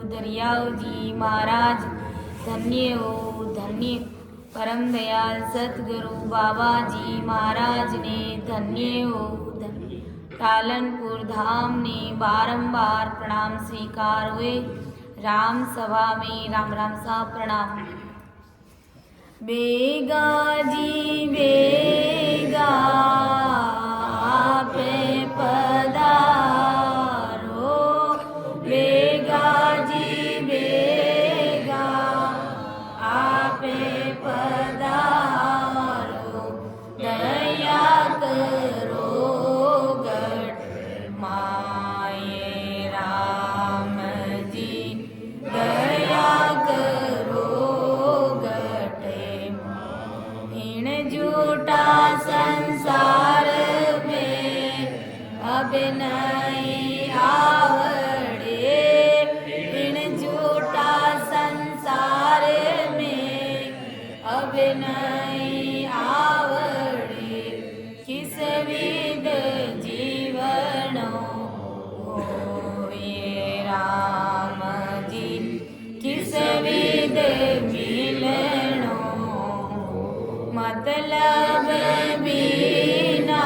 दरियावजी महाराज धन्य हो धन्य। परम दयाल सतगुरु बाबा जी महाराज ने धन्य हो धन्य। पालनपुर धाम ने बारंबार प्रणाम स्वीकार हुए। राम सभा में राम राम सा प्रणाम। बेगा जी बेगा आपे पधारो, बेगा जी बेगा आपे पधारो। दया करो गढ़ माये राम जी, दया करो गढ़ हीण झूठा संसार में अब नहीं आवड़े। हीण झूठा संसार में अब नहीं आवड़े। किस विध जीवनो होए राम जी, किस विध मिलनो मतलब बिना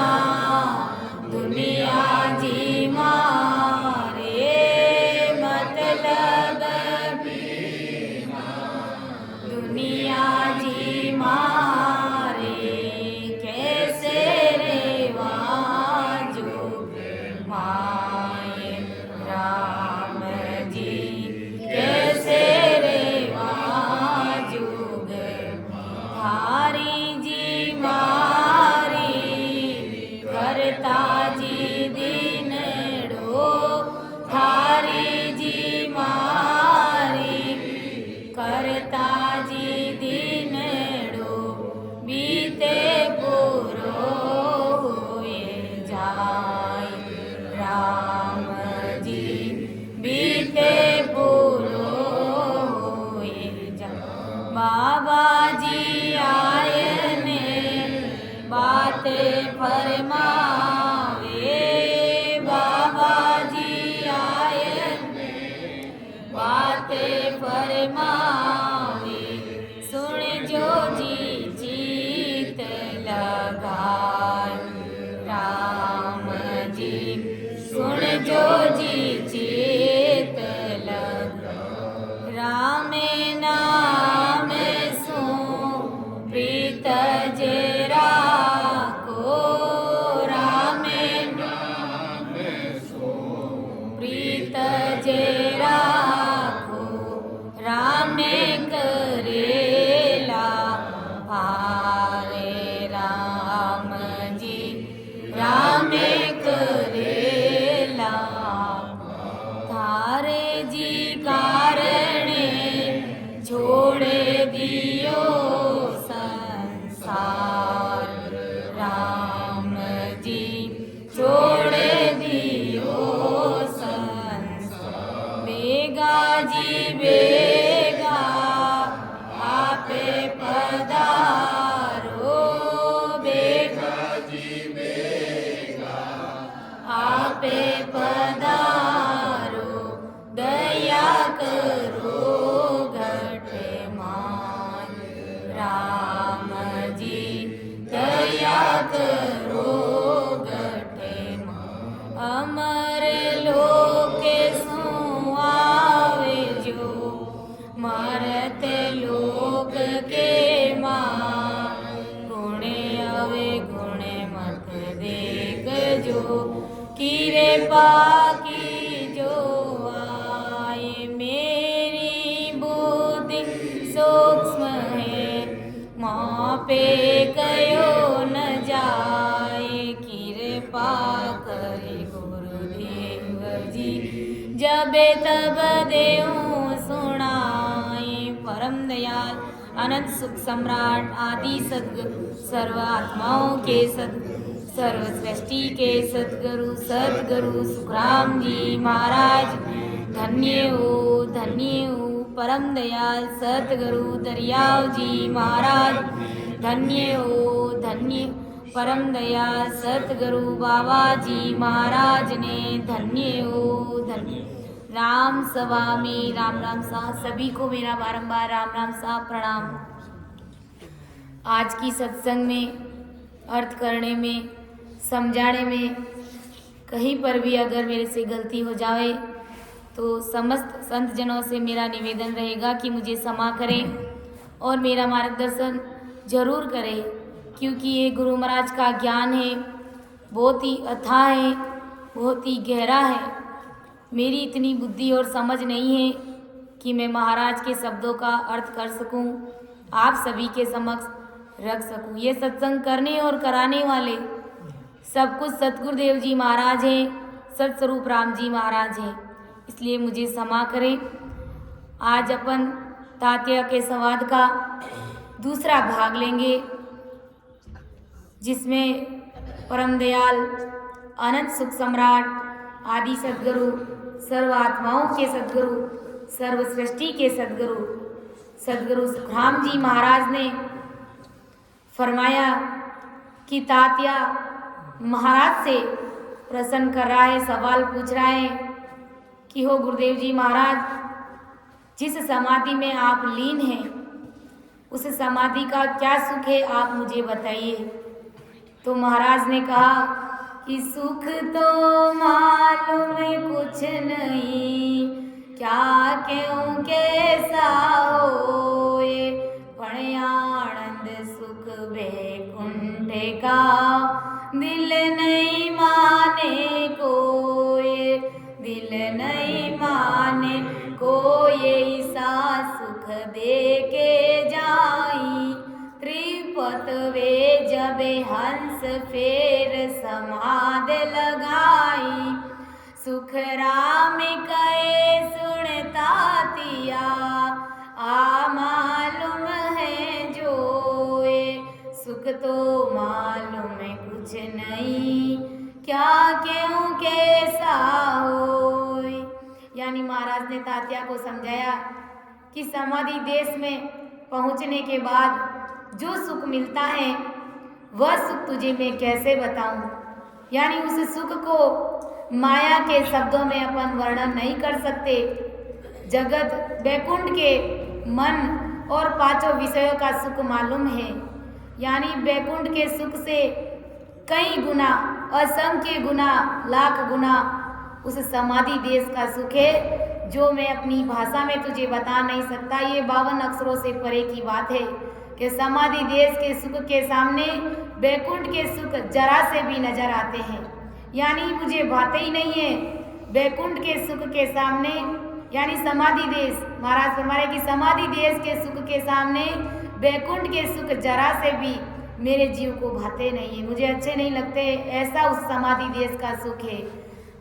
दुनिया जी मारे। मतलब बिना दुनिया जी मारे। कैसे रेवा जुग माये राम जी, कैसे रेवा जुग हारी जी मारी। करता जी दीनड़ो हारी जी मारी। करता जी दीनड़ो बीते पूरो हुए जाय राम जी, बीते पूरो हुए जाय। बाबा जी आए ने बात फरमावे। बाबा जी आए बात फरमावे। सुन जो जी जीत लगाए राम जी, सुन जो जी जीत लगाए। राम नाम सो प्रीत जेरा को। राम नाम सो प्रीत जेरा को। राम करेला हारे राम जी, राम करेला थारे जी कारणे छोड़ दियो संसार राम जी, छोड़ दियो संसार। बेगा जी बेगा आपे पधारो, बेगा जी बेगा आपे पधारो। दया करो घट मान राम जी, दया करो घट मान। अमर लोक सो आवे जो मारत लोक के मां। गुणे अवे गुणे मत देख जो कीरे पाकी जो आए। मेरी बुद्धि सूक्ष्म है मापे कयो न जाए। कृपा करे गुरुदेव जी जबे तब देऊं सुनाए। परम दयाल अनंत सुख सम्राट आदि सद्गुरु सर्व आत्माओं के सद्गुरु सर्व सृष्टि के सद्गुरु सद्गुरु सुखराम जी महाराज धन्य हो। परम दयाल सतगुरु दरियाव जी महाराज धन्य हो धन्य। परम दयाल सतगुरु बाबा जी महाराज ने धन्य हो धन्य। राम सभा में राम राम सा सभी को मेरा बारंबार राम राम सा प्रणाम। आज की सत्संग में अर्थ करने में समझाने में कहीं पर भी अगर मेरे से गलती हो जाए तो समस्त संत जनों से मेरा निवेदन रहेगा कि मुझे क्षमा करें और मेरा मार्गदर्शन जरूर करें, क्योंकि ये गुरु महाराज का ज्ञान है, बहुत ही अथाह है, बहुत ही गहरा है। मेरी इतनी बुद्धि और समझ नहीं है कि मैं महाराज के शब्दों का अर्थ कर सकूं, आप सभी के समक्ष रख सकूं। ये सत्संग करने और कराने वाले सब कुछ सतगुरुदेव जी महाराज हैं, सतस्वरूप राम जी महाराज हैं, इसलिए मुझे क्षमा करें। आज अपन तात्या के संवाद का दूसरा भाग लेंगे, जिसमें परम दयाल अनंत सुख सम्राट आदि सद्गुरु, सर्व आत्माओं के सद्गुरु, सर्व सृष्टि के सद्गुरु सुखराम जी महाराज ने फरमाया कि तात्या महाराज से प्रश्न कर रहा है, सवाल पूछ रहा है कि हो गुरुदेव जी महाराज, जिस समाधि में आप लीन हैं उस समाधि का क्या सुख है, आप मुझे बताइए। तो महाराज ने कहा कि सुख तो मालूम कुछ नहीं, क्या क्यों कैसा होए, पण आनंद सुख बैकुंठ का दिल नहीं माने कोई, दिल नहीं माने कोई, ऐसा सुख दे के जाई त्रिपत वे जब हंस फेर समाध लगाई। सुख राम कहे सुनता तिया, आ मालूम है जोए, सुख तो मालूम कुछ नहीं, क्या क्यों कैसा होए। यानी महाराज ने तात्या को समझाया कि समाधि देश में पहुंचने के बाद जो सुख मिलता है वह सुख तुझे मैं कैसे बताऊं। यानी उस सुख को माया के शब्दों में अपन वर्णन नहीं कर सकते। जगत बैकुंठ के मन और पांचों विषयों का सुख मालूम है, यानी बैकुंठ के सुख से कई गुना, असंख्य गुना, लाख गुना उस समाधि देश का सुख है, जो मैं अपनी भाषा में तुझे बता नहीं सकता। ये 52 अक्षरों से परे की बात है कि समाधि देश के सुख के सामने बैकुंठ के सुख जरा से भी नजर आते हैं, यानी मुझे भाते ही नहीं है बैकुंठ के सुख के सामने। यानी समाधि देश, महाराज फरमा रहे कि समाधि देश के सुख के सामने बैकुंठ के सुख जरा से भी मेरे जीव को भाते नहीं है, मुझे अच्छे नहीं लगते। ऐसा उस समाधि देश का सुख है,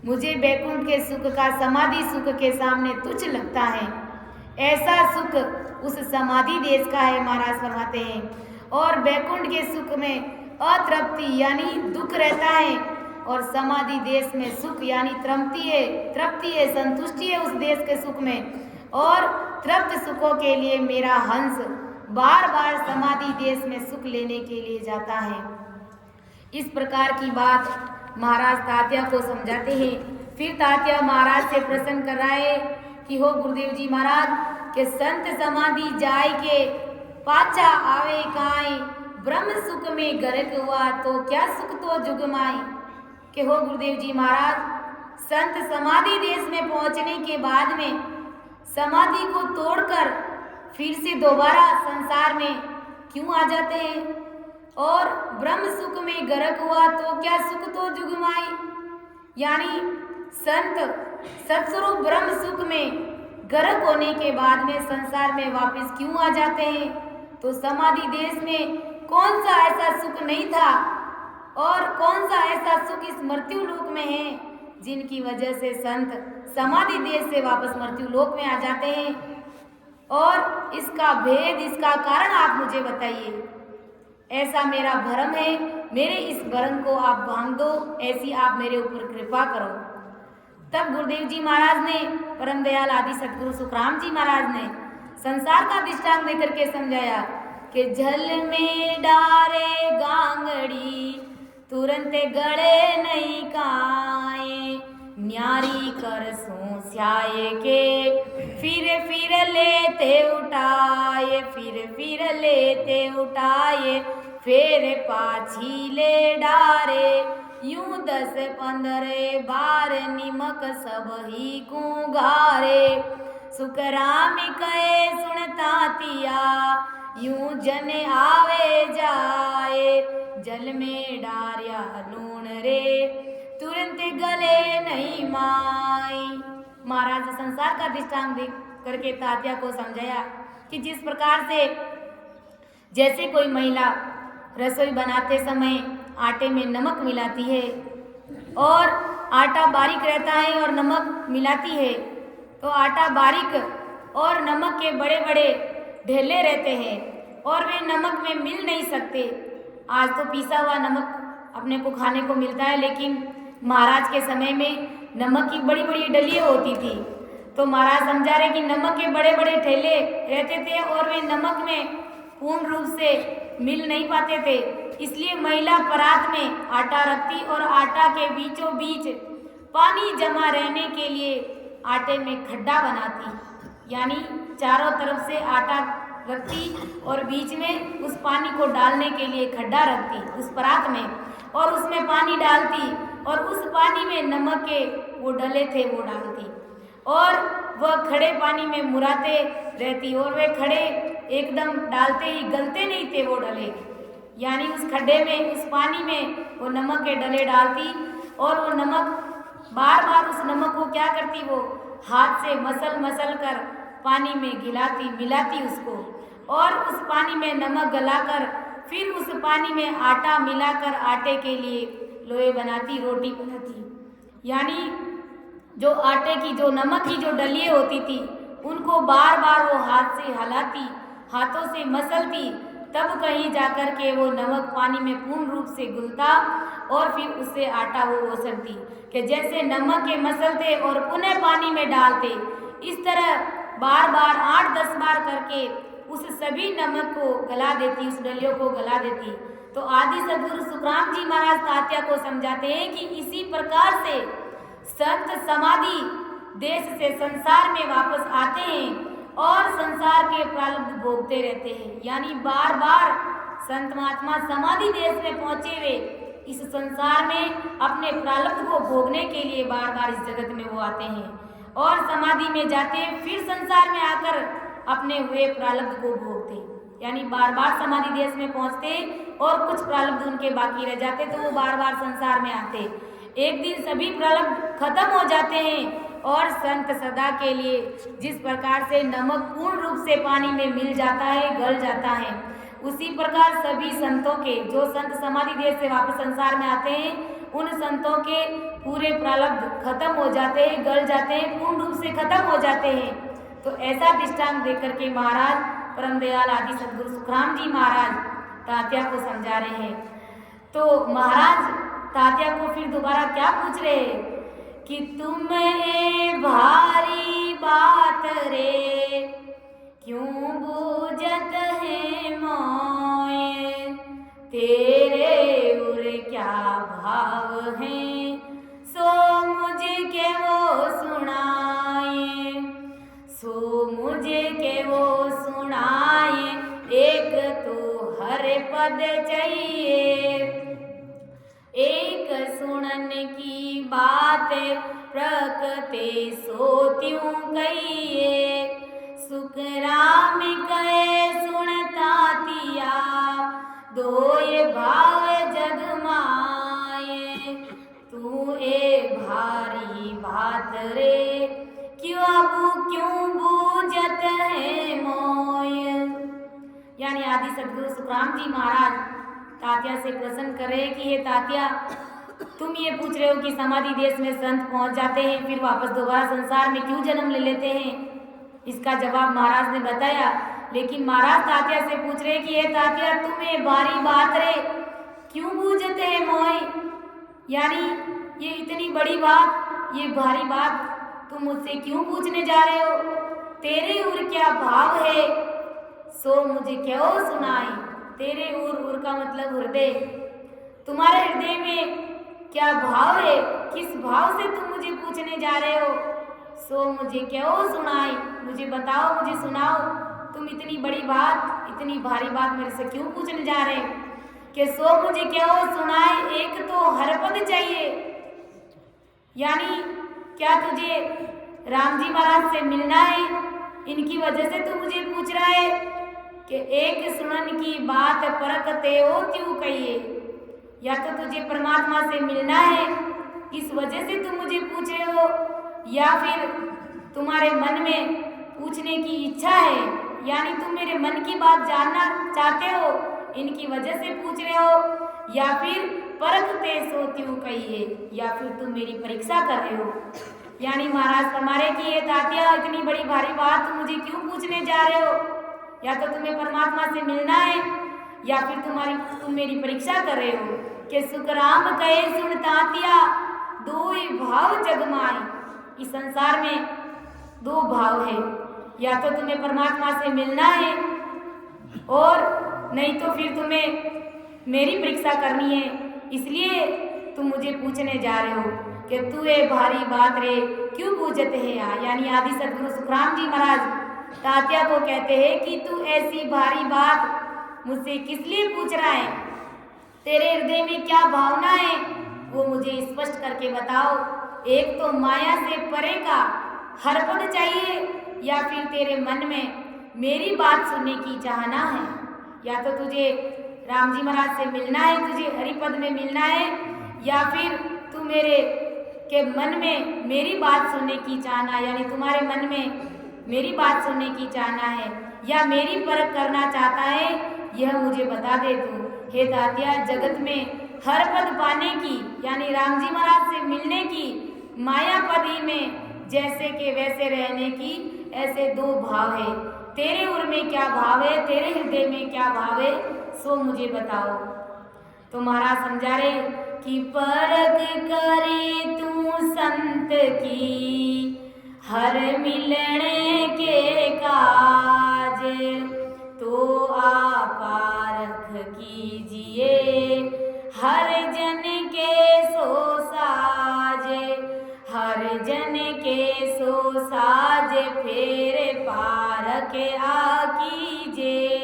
मुझे बैकुंठ के सुख का समाधि सुख के सामने तुच्छ लगता है। ऐसा सुख उस समाधि देश का है, महाराज फरमाते हैं। और बैकुंठ के सुख में अतृप्ति यानी दुख रहता है, और समाधि देश में सुख यानी तृप्ति है, संतुष्टि है उस देश के सुख में। और तृप्त सुखों के लिए मेरा हंस बार बार समाधि देश में सुख लेने के लिए जाता है। इस प्रकार की बात महाराज तात्या को समझाते हैं। फिर तात्या महाराज से प्रश्न कर रहा है कि हो गुरुदेव जी महाराज, के संत समाधि जाय के पाचा आवे काई, ब्रह्म सुख में गर्क हुआ तो क्या सुख तो जुगमाई। के हो गुरुदेव जी महाराज, संत समाधि देश में पहुंचने के बाद में समाधि को तोड़कर फिर से दोबारा संसार में क्यों आ जाते हैं, और ब्रह्म सुख में गर्क हुआ तो क्या सुख तो जुगमाई। यानी संत सत्स्वरूप ब्रह्म सुख में गर्क होने के बाद में संसार में वापस क्यों आ जाते हैं, तो समाधि देश में कौन सा ऐसा सुख नहीं था और कौन सा ऐसा सुख इस मृत्यु लोक में है जिनकी वजह से संत समाधि देश से वापस मृत्यु लोक में आ जाते हैं। और इसका भेद, इसका कारण आप मुझे बताइए। ऐसा मेरा भ्रम है, मेरे इस भ्रम को आप भांग दो, ऐसी आप मेरे ऊपर कृपा करो। तब गुरुदेव जी महाराज ने, परम दयाल आदि सतगुरु सुखराम जी महाराज ने संसार का दृष्टांत देकर के समझाया कि जल में डारे गांगड़ी तुरंत गड़े नहीं काए, न्यारी कर सो स्याय के फिर लेते उठाए, फिर लेते उठाए, फिर पाछी ले डारे, यूं 10-15 बार निमक सब ही को घारे। सुखराम कहे सुनता तिया, यूं जन आवे जाए, जल में डारिया लूण रे, तुरंत गले नहीं माई। महाराज संसार का दृष्टांत देख करके तात्या को समझाया कि जिस प्रकार से जैसे कोई महिला रसोई बनाते समय आटे में नमक मिलाती है और आटा बारीक रहता है और नमक मिलाती है, तो आटा बारीक और नमक के बड़े बड़े ढेले रहते हैं और वे नमक में मिल नहीं सकते। आज तो पीसा हुआ नमक अपने को खाने को मिलता है, लेकिन महाराज के समय में नमक की बड़ी बड़ी डलियाँ होती थी। तो महाराज समझा रहे कि नमक के बड़े बड़े ठेले रहते थे और वे नमक में पूर्ण रूप से मिल नहीं पाते थे, इसलिए महिला परात में आटा रखती और आटा के बीचों बीच पानी जमा रहने के लिए आटे में खड्डा बनाती, यानी चारों तरफ से आटा रखती और बीच में उस पानी को डालने के लिए खड्डा रखती उस परात में, और उसमें पानी डालती और उस पानी में नमक के वो डले थे वो डालती और वह खड़े पानी में मुराते रहती और वे खड़े एकदम डालते ही गलते नहीं थे वो डले, यानी उस खड्डे में उस पानी में वो नमक के डले डालती और वो नमक बार बार उस नमक को क्या करती, वो हाथ से मसल मसल कर पानी में गिलाती मिलाती उसको, और उस पानी में नमक गलाकर फिर उस पानी में आटा मिलाकर आटे के लिए लोहे बनाती, रोटी बनाती। यानी जो आटे की जो नमक की जो डलियाँ होती थी उनको बार बार वो हाथ से हलाती, हाथों से मसलती, तब कहीं जाकर के वो नमक पानी में पूर्ण रूप से घुलता और फिर उससे आटा वो ओसरती, कि जैसे नमक के मसलते और पुनः पानी में डालते, इस तरह बार बार 8-10 बार करके उस सभी नमक को गला देती, उस डलियों को गला देती। तो आदि सद्गुरु सुखराम जी महाराज तात्या को समझाते हैं कि इसी प्रकार से संत समाधि देश से संसार में वापस आते हैं और संसार के प्रारब्ध भोगते रहते हैं, यानी बार बार संत महात्मा समाधि देश में पहुंचे हुए इस संसार में अपने प्रारब्ध को भोगने के लिए बार बार इस जगत में वो आते हैं और समाधि में जाते हैं, फिर संसार में आकर अपने हुए प्रारब्ध को भोगते, यानी बार बार समाधि देश में पहुंचते और कुछ प्रारब्ध उनके बाकी रह जाते तो वो बार बार संसार में आते। एक दिन सभी प्रारब्ध खत्म हो जाते हैं और संत सदा के लिए जिस प्रकार से नमक पूर्ण रूप से पानी में मिल जाता है, गल जाता है, उसी प्रकार सभी संतों के जो संत समाधि देश से वापस संसार में आते हैं उन संतों के पूरे प्रारब्ध खत्म हो जाते हैं, गल जाते हैं, पूर्ण रूप से खत्म हो जाते हैं। तो ऐसा दृष्टांत देकर के महाराज परम दयाल आदि सद्गुरु सुखराम जी महाराज तात्या को समझा रहे हैं। तो महाराज तात्या को फिर दोबारा क्या पूछ रहे हैं कि तुम्हें भारी बात रे क्यों बूझत है मोए, तेरे उर क्या भाव है सो मुझे के वो सुनाए, सो मुझे के वो सुनाए। एक तो हर पद चाहिए, एक सुनन की बात प्रकटे सो त्यों कहिए, सुखराम कहे सुनता तिया दो ये भाव जग माए, तू ए भारी बात रे क्यों बूझत है मोय। यानी आदि सद्गुरु सुखराम जी महाराज तात्या से प्रश्न कर रहे कि ये तात्या तुम ये पूछ रहे हो कि समाधि देश में संत पहुंच जाते हैं फिर वापस दोबारा संसार में क्यों जन्म ले लेते हैं, इसका जवाब महाराज ने बताया। लेकिन महाराज तात्या से पूछ रहे कि ये तात्या तुम्हें भारी बात रे क्यों बूझते है मोय, यानी ये इतनी बड़ी बात, ये भारी बात तुम मुझसे क्यों पूछने जा रहे हो, तेरे उर क्या भाव है सो मुझे क्यों सुनाए। तेरे उर का मतलब हृदय, तुम्हारे हृदय में क्या भाव है, किस भाव से तुम मुझे पूछने जा रहे हो, सो मुझे क्यों सुनाए, मुझे बताओ, मुझे सुनाओ। तुम इतनी बड़ी बात, इतनी भारी बात मेरे से क्यों पूछने जा रहे हो कि सो मुझे क्यों सुनाए। एक तो हर पद चाहिए, यानी क्या तुझे राम जी महाराज से मिलना है, इनकी वजह से तू मुझे पूछ रहा है कि एक सुनन की बात परखते हो त्यों कहिए। या तो तुझे परमात्मा से मिलना है, इस वजह से तुम मुझे पूछ रहे हो, या फिर तुम्हारे मन में पूछने की इच्छा है, यानी तुम मेरे मन की बात जानना चाहते हो, इनकी वजह से पूछ रहे हो, या फिर परखते सो त्यों कहिए, या फिर तुम मेरी परीक्षा कर रहे हो। यानी महाराज फरमारे कि ये तात्या इतनी बड़ी भारी बात तुम मुझे क्यों पूछने जा रहे हो, या तो तुम्हें परमात्मा से मिलना है, या फिर तुम मेरी परीक्षा कर रहे हो कि सुखराम कहे सुन तात्या दो ही भाव जगमाए। इस संसार में दो भाव है, या तो तुम्हें परमात्मा से मिलना है और नहीं तो फिर तुम्हें मेरी परीक्षा करनी है। इसलिए तुम मुझे पूछने जा रहे हो कि तू ये भारी बात रे क्यों पूछते हैं। यानी आदि सदगुरु सुखराम जी महाराज तात्या को कहते हैं कि तू ऐसी भारी बात मुझसे किस लिए पूछ रहा है, तेरे हृदय में क्या भावना है वो मुझे स्पष्ट करके बताओ। एक तो माया से परे का हर पद चाहिए, या फिर तेरे मन में मेरी बात सुनने की चाहना है। या तो तुझे राम जी महाराज से मिलना है, तुझे हरिपद में मिलना है, या फिर तू मेरे के मन में मेरी बात सुनने की चाहना, यानी तुम्हारे मन में मेरी बात सुनने की चाहना है, या मेरी परख करना चाहता है, यह मुझे बता दे तू। हे तात्या, जगत में हर पद पाने की, यानी राम जी महाराज से मिलने की, माया पदी में जैसे के वैसे रहने की, ऐसे दो भाव है। तेरे उर में क्या भाव है, तेरे हृदय में क्या भाव है, सो मुझे बताओ। तो महाराज समझा रहे कि परख करे तू संत की हर मिलने के काज, तो आपारख कीजिए हर जन के सो साजे, हर जन के सो साजे, फेर पारख आ कीजिए।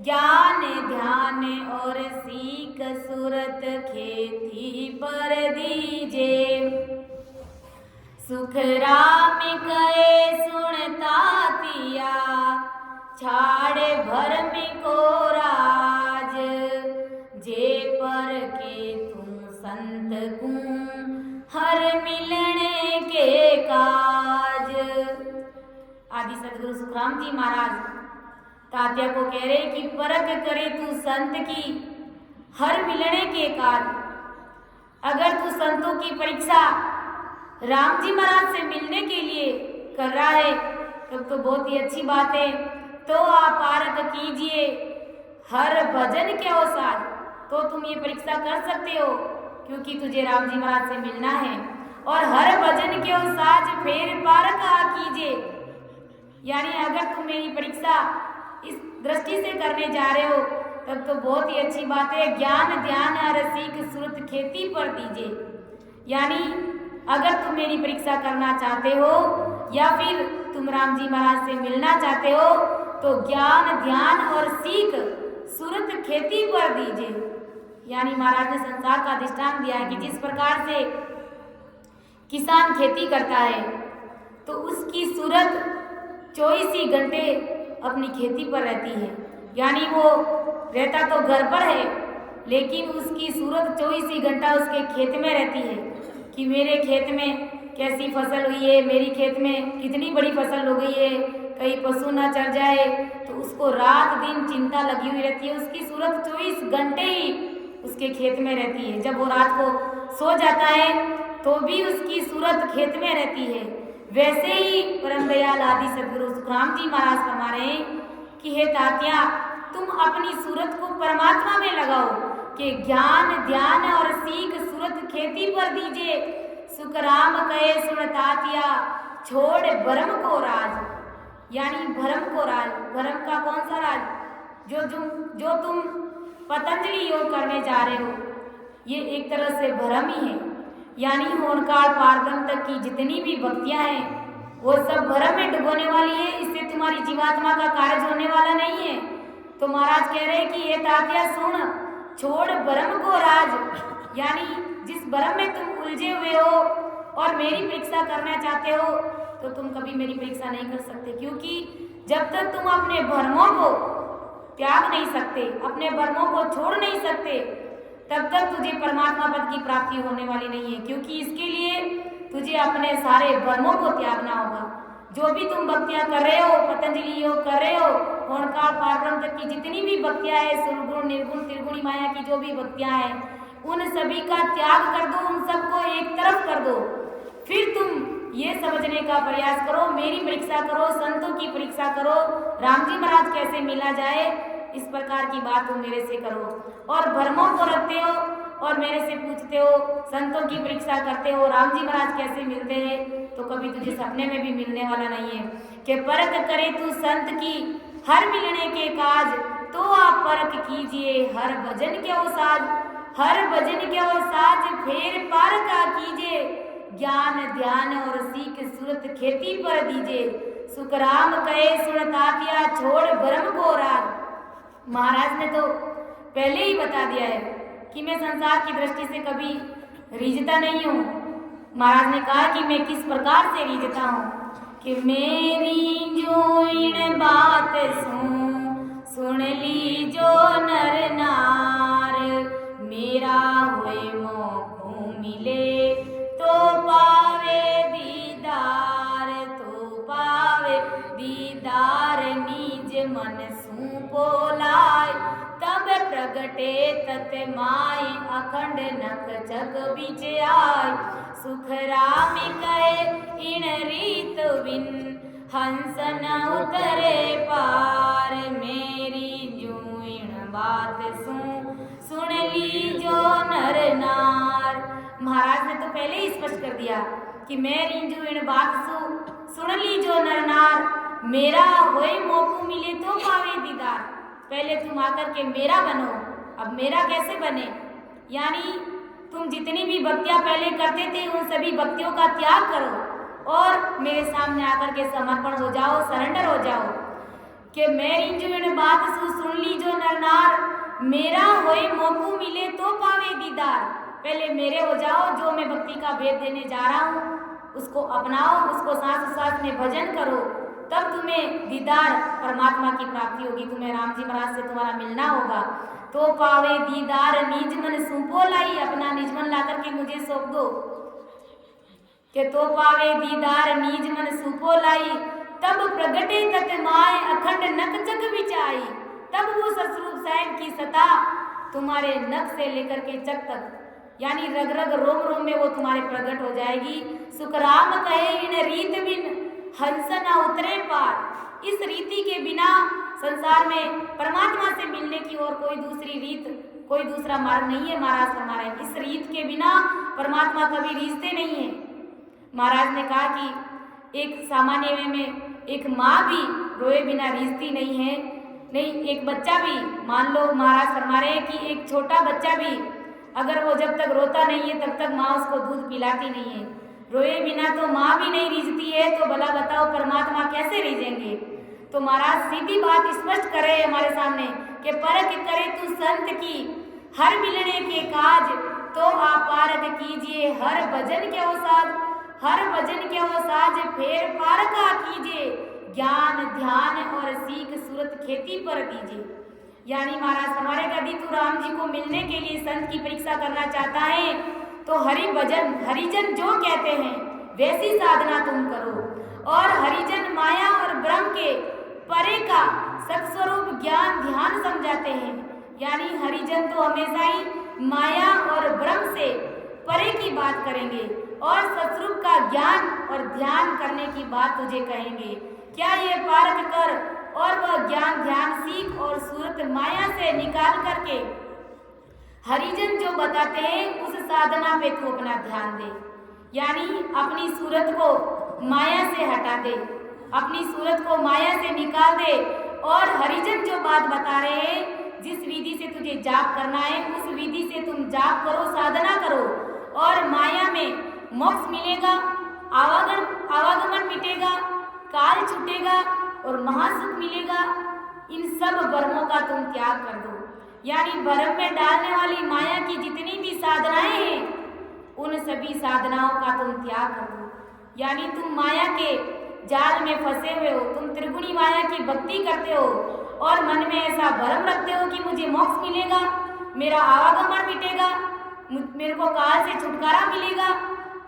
ज्ञान ध्यान और सीख सूरत खेती पर दीजिए। सुख राम कहे सुन तातिया, छाड़े भरम को राज, जे पर के तुम संत को हर मिलने के काज। आदि सदगुरु सुखराम जी महाराज तात्या को कह रहे कि परख करे तू संत की हर मिलने के काज। अगर तू संतों की परीक्षा राम जी महाराज से मिलने के लिए कर रहा है तब तो बहुत ही अच्छी बात है। तो आप पारख कीजिए हर भजन के अवसर, तो तुम ये परीक्षा कर सकते हो क्योंकि तुझे राम जी महाराज से मिलना है। और हर भजन के अवसर फेर पारख आ कीजिए, यानी अगर तुम मेरी परीक्षा इस दृष्टि से करने जा रहे हो तब तो बहुत ही अच्छी बात है। ज्ञान ध्यान रसिक श्रुत खेती पर दीजिए, यानी अगर तुम मेरी परीक्षा करना चाहते हो या फिर तुम राम जी महाराज से मिलना चाहते हो तो ज्ञान ध्यान और सीख सूरत खेती पर दीजिए। यानी महाराज ने संसार का दृष्टांत दिया है कि जिस प्रकार से किसान खेती करता है तो उसकी सूरत 24 ही घंटे अपनी खेती पर रहती है, यानी वो रहता तो घर पर है लेकिन उसकी सूरत 24 ही घंटा उसके खेत में रहती है कि मेरे खेत में कैसी फसल हुई है, मेरी खेत में कितनी बड़ी फसल हो गई है, कहीं पशु ना चढ़ जाए, तो उसको रात दिन चिंता लगी हुई रहती है। उसकी सूरत 24 घंटे ही उसके खेत में रहती है। जब वो रात को सो जाता है तो भी उसकी सूरत खेत में रहती है। वैसे ही परम दयाल आदि सदगुरु सुखराम जी महाराज फरमा रहे हैं कि हे तात्या, तुम अपनी सूरत को परमात्मा में लगाओ कि ज्ञान ध्यान और सीख सूरत खेती पर दीजिए। सुखराम कहे सुन तात्या, छोड़ भरम को राज, यानी भरम को राज। भरम का कौन सा राज? जो तुम पतंजलि योग करने जा रहे हो ये एक तरह से भ्रम ही है। यानी होनकाल पारब्रह्म तक की जितनी भी भक्तियां हैं वो सब भ्रम में डुबोने वाली है। इससे तुम्हारी जीवात्मा का कार्य होने वाला नहीं है। तो महाराज कह रहे हैं कि ये तात्या सुन, छोड़ भ्रम को राज, यानी जिस भ्रम में तुम उलझे हुए हो और मेरी परीक्षा करना चाहते हो तो तुम कभी मेरी परीक्षा नहीं कर सकते, क्योंकि जब तक तुम अपने भ्रमों को त्याग नहीं सकते, अपने भ्रमों को छोड़ नहीं सकते, तब तक तुझे परमात्मा पद की प्राप्ति होने वाली नहीं है। क्योंकि इसके लिए तुझे अपने सारे भ्रमों को त्यागना होगा। जो भी तुम भक्तियां कर रहे हो, पतंजलि योग कर रहे हो, होनकाल पारब्रह्म तक की जितनी भी भक्तियां है, सुरगुण निर्गुण त्रिगुणी माया की जो भी भक्तियां हैं, उन सभी का त्याग कर दो, उन सबको एक तरफ कर दो। फिर तुम ये समझने का प्रयास करो, मेरी परीक्षा करो, संतों की परीक्षा करो, राम जी महाराज कैसे मिला जाए, इस प्रकार की बात तुम मेरे से करो। और भ्रमों को रखते हो और मेरे से पूछते हो, संतों की परीक्षा करते हो, राम जी महाराज कैसे मिलते हैं, तो कभी तुझे सपने में भी मिलने वाला नहीं है। कि परख करे तू संत की हर मिलने के काज, तो आप परख कीजिए हर भजन के वो साज, हर भजन के वो साज फेर पार का कीजिए, ज्ञान ध्यान और सीख सूरत खेती पर दीजिए, सुखराम कहे सुन तात्या छोड़ भ्रम को राग। महाराज ने तो पहले ही बता दिया है कि मैं संसार की दृष्टि से कभी रीझता नहीं हूँ। महाराज ने कहा कि मैं किस प्रकार से रीझता हूँ कि मेरी जो इन बात सुन ली जो नर नार, मेरा हुए मोह मिले तो पावे दीदार, तो पावे दीदार निज मन सूपो लाय, तब प्रगटे तत माय अखंड नक जग बीच आय, सुख राम कहे इन रीत बिन हंस न उतरे पार, मेरी जो इन बात सुन ली जो नर नार। महाराज ने तो पहले ही स्पष्ट कर दिया कि मेरी जो इन बात सुन ली जो नर नार, मेरा होए मोकू मिले तो पावे दीदार। पहले तुम आकर के मेरा बनो, अब मेरा कैसे बने, यानी तुम जितनी भी भक्तियां पहले करते थे उन सभी भक्तियों का त्याग करो और मेरे सामने आकर के समर्पण हो जाओ, सरेंडर हो जाओ। कि मेरी जो बात सुन ली जो नर नार, मेरा होए मोकू मिले तो पावे दीदार। पहले मेरे हो जाओ, जो मैं भक्ति का भेद देने जा रहा हूँ उसको अपनाओ, उसको सांस सांस में भजन करो, तब तुम्हें दीदार परमात्मा की प्राप्ति होगी, तुम्हें राम जी महाराज से तुम्हारा मिलना होगा। तो पावे दीदार निज मन सूपो लाई, अपना निज मन ला करके मुझे सौंप दो। कि तो पावे दीदार निज मन सूपो लाई, तब प्रगटे तत माय अखंड नक जग बिचाई, तब वो ससुर साहब की सता तुम्हारे नख से लेकर के चक तक, यानी रग रग रोम रोम में वो तुम्हारे प्रकट हो जाएगी। सुखराम कहे इन रीत बिन हंस न उतरे पार। इस रीति के बिना संसार में परमात्मा से मिलने की और कोई दूसरी रीत, कोई दूसरा मार्ग नहीं है। महाराज फरमा रहे हैं इस रीत के बिना परमात्मा कभी रीझते नहीं है। महाराज ने कहा कि एक सामान्य वे में एक माँ भी रोए बिना रीझती नहीं है, नहीं एक बच्चा भी, मान लो महाराज फरमा रहे हैं कि एक छोटा बच्चा भी अगर वो जब तक रोता नहीं है तब तक माँ उसको दूध पिलाती नहीं है। रोए बिना तो माँ भी नहीं रीझती है, तो भला बताओ परमात्मा कैसे रीझेंगे। तो महाराज सीधी बात स्पष्ट कर रहे हैं हमारे सामने कि परख करे तू संत की हर मिलने के काज, तो आप पारक कीजिए हर भजन के वो साज, हर भजन के वो साज फेर पारका कीजिए, ज्ञान ध्यान और सीख सूरत खेती पर दीजिए। यानी महाराज हमारे यदि तू राम जी को मिलने के लिए संत की परीक्षा करना चाहता है तो हरि भजन, हरिजन जो कहते हैं वैसी साधना तुम करो। और हरिजन माया और ब्रह्म के परे का सत्स्वरूप ज्ञान ध्यान समझाते हैं। यानी हरिजन तो हमेशा ही माया और ब्रह्म से परे की बात करेंगे और सत्स्वरूप का ज्ञान और ध्यान करने की बात तुझे कहेंगे। क्या ये पारख कर और वह ज्ञान ध्यान सीख और सूरत माया से निकाल करके हरिजन जो बताते हैं उस साधना पे तू अपना ध्यान दे। यानी अपनी सूरत को माया से हटा दे, अपनी सूरत को माया से निकाल दे और हरिजन जो बात बता रहे हैं जिस विधि से तुझे जाप करना है उस विधि से तुम जाप करो, साधना करो और माया में मोक्ष मिलेगा, आवागमन मिटेगा, काल छूटेगा और महासुख मिलेगा। इन सब भ्रमों का तुम त्याग कर दो। यानी भ्रम में डालने वाली माया की जितनी भी साधनाएं हैं उन सभी साधनाओं का तुम त्याग कर दो। यानी तुम माया के जाल में फंसे हुए हो, तुम त्रिगुणी माया की भक्ति करते हो और मन में ऐसा भ्रम रखते हो कि मुझे मोक्ष मिलेगा, मेरा आवागमन मिटेगा, मेरे को काल से छुटकारा मिलेगा,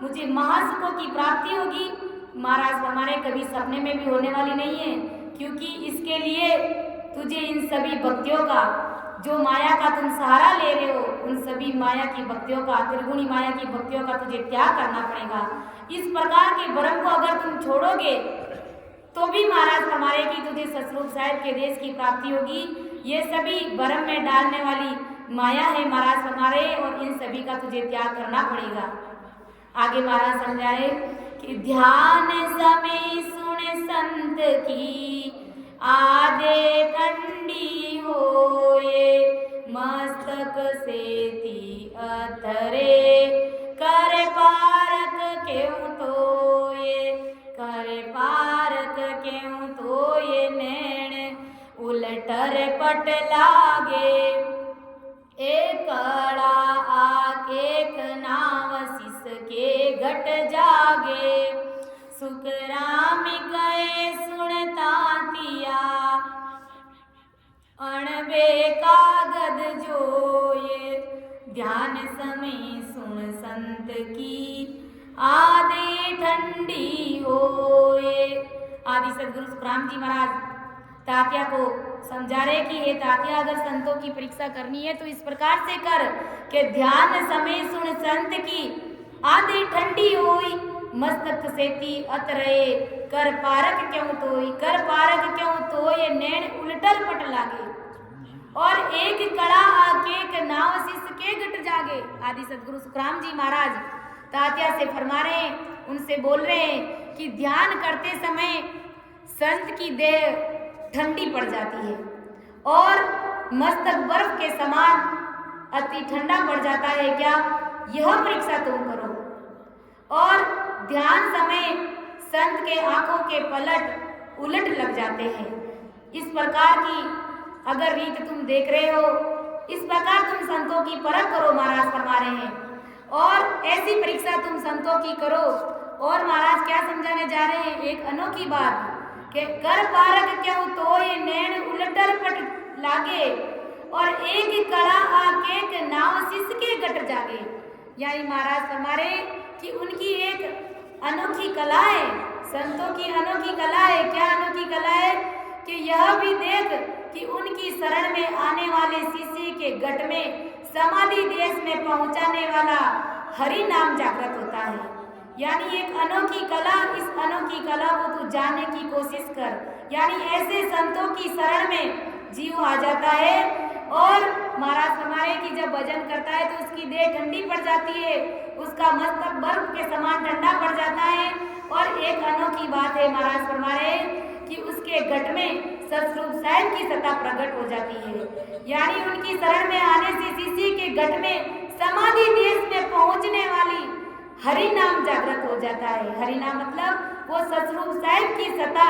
मुझे महासुखों की प्राप्ति होगी। महाराज हमारे कभी सपने में भी होने वाली नहीं है, क्योंकि इसके लिए तुझे इन सभी भक्तियों का, जो माया का तुम सहारा ले रहे हो, उन सभी माया की भक्तियों का, त्रिगुणी माया की भक्तियों का तुझे त्याग करना पड़ेगा। इस प्रकार के भ्रम को अगर तुम छोड़ोगे तो भी महाराज हमारे की तुझे सतरूप साहिब के देश की प्राप्ति होगी। ये सभी भ्रम में डालने वाली माया है महाराज हमारे, और इन सभी का तुझे त्याग करना पड़ेगा। आगे महाराज समझाए कि ध्यान समय सुन संत की आधे ठंडी होए, मस्तक सेती अथरे कर पारक क्यों तोये, कर पारक क्यों तोये, नैन उलटर पट लागे, एक कड़ा आके नाव शिष के घट जागे, सुखराम गए सुनता तिया, अणबे कागद जोये, ध्यान समय सुन संत की आधे ठंडी होए। आदि सदगुरु सुखराम जी महाराज तात्या को समझा रहे कि हे तात्या, अगर संतों की परीक्षा करनी है तो इस प्रकार से कर कि ध्यान समय सुन संत की आधे ठंडी होई, मस्तक सेती अत रहे, कर पारक क्यों तोई, कर पारक क्यों तोय, नैन उलटर पट लागे, और एक कड़ा आके नाव शिष्य के घट जागे। आदि सदगुरु सुखराम जी महाराज तात्या से फरमा रहे हैं, उनसे बोल रहे हैं कि ध्यान करते समय संत की देह ठंडी पड़ जाती है और मस्तक बर्फ के समान अति ठंडा पड़ जाता है क्या, यह परीक्षा तुम करो। और ध्यान समय संत के आंखों के पलट उलट लग जाते हैं। इस प्रकार की अगर रीत तुम देख रहे हो, इस प्रकार तुम संतों की परख करो, महाराज फरमा रहे हैं, और ऐसी परीक्षा तुम संतों की करो। और महाराज क्या समझाने जा रहे हैं, एक अनोखी बात कि कर पारक क्यों तोय, नैन उलटर पट लागे, और एक कड़ा आके नाव शिष्य के घट जागे। यानी महाराज हमारे कि उनकी एक अनोखी कला है, संतों की अनोखी कला है। क्या अनोखी कला है कि यह भी देख कि उनकी शरण में आने वाले शिष्य के घट में समाधि देश में पहुंचाने वाला हरि नाम जागृत होता है। यानी एक अनोखी कला, इस अनोखी कला को तू जानने की कोशिश कर। यानी ऐसे संतों की शरण में जीव आ जाता है, और महाराज हमारे की जब भजन करता है तो उसकी देह ठंडी पड़ जाती है, उसका मस्तक बर्फ के समान ठंडा पड़ जाता है। और एक अनोखी बात है, महाराज फरमाए कि उसके घट में सतरूप साहिब की सत्ता प्रकट हो जाती है। यानी उनकी शरण में आने से शिष्य के घट में समाधि देश में पहुंचने वाली हरि नाम जागृत हो जाता है। हरि नाम मतलब वो सतरूप साहिब की सत्ता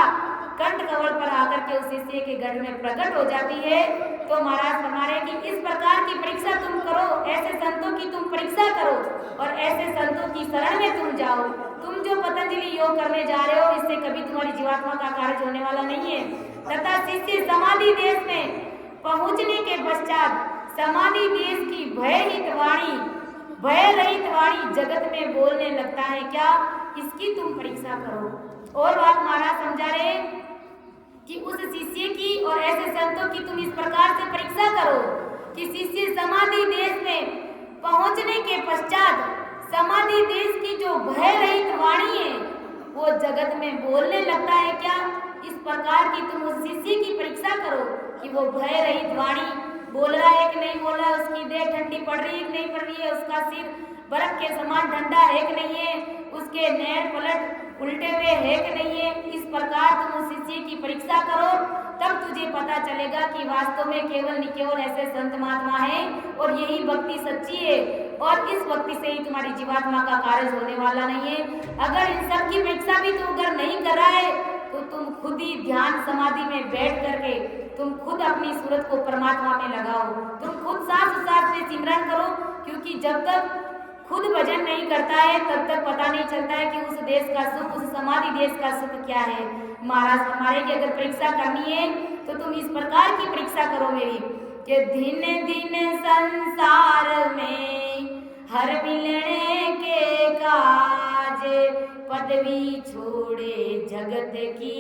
कंठ कवल पर आकर के उस शिष्य के घट में प्रकट हो जाती है। तो महाराज फरमाए कि इस प्रकार की परीक्षा तुम करो, ऐसे संतों की तुम परीक्षा करो और ऐसे संतों की शरण में तुम जाओ। तुम जो पतंजलि योग करने जा रहे हो, इससे कभी तुम्हारी जीवात्मा का कार्य होने वाला नहीं है। तथा शिष्य समाधि देश में पहुंचने के पश्चात समाधि देश की भयरहित वाणी जगत में बोलने लगता है क्या, इसकी तुम परीक्षा करो। और बात महाराज समझा रहे कि उस शिष्य की और ऐसे संतों की तुम इस प्रकार से परीक्षा करो कि शिष्य समाधि देश में पहुंचने के पश्चात समाधि देश की जो भयरहित वाणी है वो जगत में बोलने लगता है क्या, इस प्रकार की तुम उस शिष्य की परीक्षा करो कि वो भयरहित वाणी बोल रहा है कि नहीं बोल रहा, उसकी देह ठंडी पड़ रही है कि नहीं पड़ रही है, उसका सिर बर्फ के समान ठंडा है कि नहीं है, उसके नैन पलट उल्टे हुए है कि नहीं है। इस प्रकार तुम उस शिष्य की परीक्षा करो तब तुझे पता चलेगा कि वास्तव में केवल निकेवल ऐसे संत महात्मा हैं और यही भक्ति सच्ची है और इस भक्ति से ही तुम्हारी जीवात्मा का कार्य होने वाला नहीं है। अगर इन सब की परीक्षा भी तू अगर नहीं कर रहा है तो तुम खुद ही ध्यान समाधि में बैठ करके तुम खुद अपनी सूरत को परमात्मा में लगाओ, तुम खुद सांस से सिमरन करो, क्योंकि जब तक खुद भजन नहीं करता है तब तक पता नहीं चलता है कि उस देश का सुख, उस समाधि देश का सुख क्या है। महाराज हमारे की अगर परीक्षा करनी है तो तुम इस प्रकार की परीक्षा करो मेरी कि दिन दिन संसार में हर मिलने के काज, पदवी छोड़े जगत की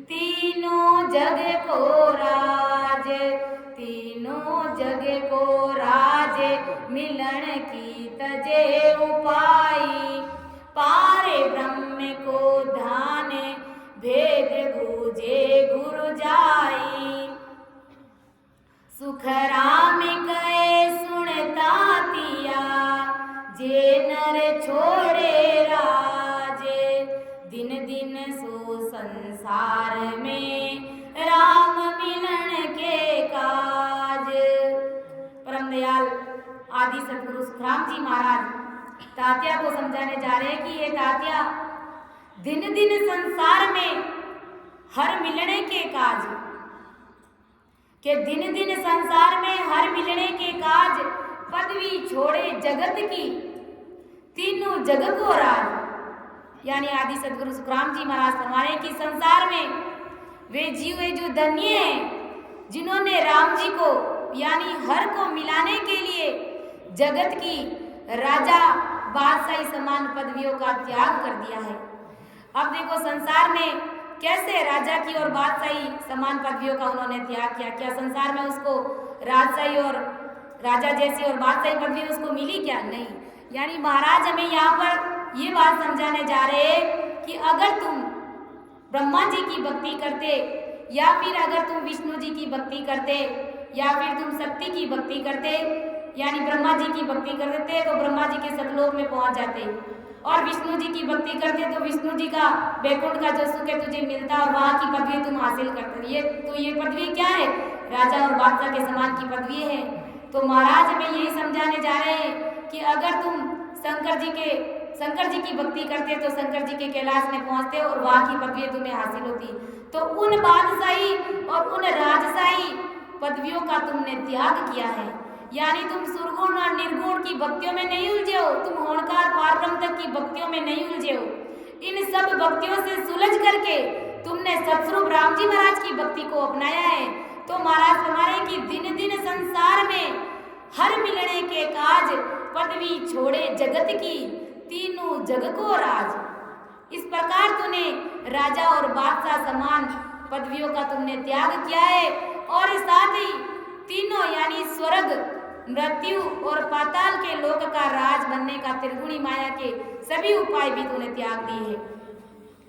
तीनों जग को राज, तीनों जग को राज, मिलन की तजे उपाई, पारे ब्रह्म को ध्यान, भेद बूझे गुरु जाई, सुख राम कहे सुनता तिया, जे नर छोड़े राजे, दिन दिन सो संसार में राम मिलन के काज। परम दयाल आदि सदगुरु सुखराम जी महाराज तात्या को समझाने जा रहे हैं कि ये तात्या दिन दिन संसार में हर मिलने के काज, के दिन दिन संसार में हर मिलने के काज, पदवी छोड़े जगत की तीनों जग को राज। यानी आदि सदगुरु सुखराम जी महाराज फरमाए कि संसार में वे जीव है जो धन्य हैं जिन्होंने राम जी को यानी हर को मिलाने के लिए जगत की राजा बादशाही समान पदवियों का त्याग कर दिया है। अब देखो संसार में कैसे राजा की और बादशाही समान पदवियों का उन्होंने त्याग किया। क्या संसार में उसको राजशाही और राजा जैसी और बादशाही पदवी उसको मिली? क्या नहीं। यानी महाराज हमें यहाँ पर ये बात समझाने जा रहे हैं कि अगर तुम ब्रह्मा जी की भक्ति करते या फिर अगर तुम विष्णु जी की भक्ति करते या फिर तुम शक्ति की भक्ति करते यानी ब्रह्मा जी की भक्ति करते तो ब्रह्मा जी के सतलोक में पहुंच जाते, और विष्णु जी की भक्ति करते तो विष्णु जी का वैकुंठ का जो सुख है तुझे मिलता और वहाँ की पदवी तुम हासिल करते। ये पदवी क्या है? राजा और बादशाह के समान की पदवी है। तो महाराज हमें यही समझाने जा रहे हैं कि अगर तुम शंकर जी की भक्ति करते तो शंकर जी के कैलाश में पहुंचते और वहाँ की पदवी तुम्हें हासिल होती। तो उन बादशाही और उन राजशाही पदवियों का तुमने त्याग किया है। यानी तुम सुरगुण और निर्गुण की भक्तियों में नहीं उलझे हो, तुम होनकार पारब्रह्म तक की भक्तियों में नहीं उलझे हो। इन सब भक्तियों से सुलझ करके तुमने सतस्वरूप राम जी महाराज की भक्ति को अपनाया है। तो महाराज फरमाए कि दिन दिन संसार में हर मिलने के काज, पदवी छोड़े जगत की तीनों जग को राज। इस प्रकार तूने राजा और बादशाह समान पदवियों का तुमने त्याग किया है और साथ ही तीनों यानी स्वर्ग, मृत्यु और पाताल के लोक का राज बनने का त्रिगुणी माया के सभी उपाय भी तूने त्याग दिए हैं।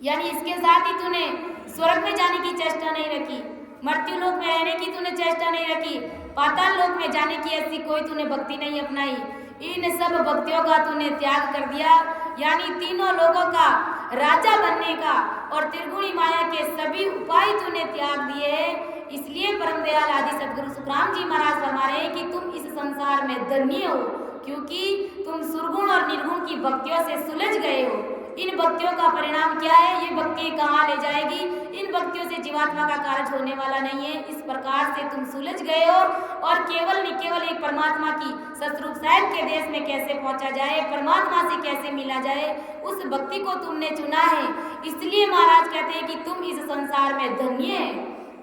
यानी इसके साथ ही तूने स्वर्ग में जाने की चेष्टा नहीं रखी, मृत्यु लोक में रहने की तूने चेष्टा नहीं रखी, पाताल लोक में जाने की ऐसी कोई तूने भक्ति नहीं अपनाई। इन सब भक्तियों का तूने त्याग कर दिया। यानी तीनों लोगों का राजा बनने का और त्रिगुणी माया के सभी उपाय तूने त्याग दिए हैं। इसलिए परम दयाल आदि सदगुरु सुखराम जी महाराज फरमा रहे हैं कि तुम इस संसार में धन्य हो, क्योंकि तुम सुरगुण और निर्गुण की भक्तियों से सुलझ गए हो। इन भक्तियों का परिणाम क्या है? ये भक्ति कहाँ ले जाएगी? इन भक्तियों से जीवात्मा का कार्य होने वाला नहीं है। इस प्रकार से तुम सुलझ गए हो और केवल निकेवल एक परमात्मा की सतरूप साहिब के देश में कैसे पहुंचा जाए, परमात्मा से कैसे मिला जाए, उस भक्ति को तुमने चुना है। इसलिए महाराज कहते हैं कि तुम इस संसार में धन्य है,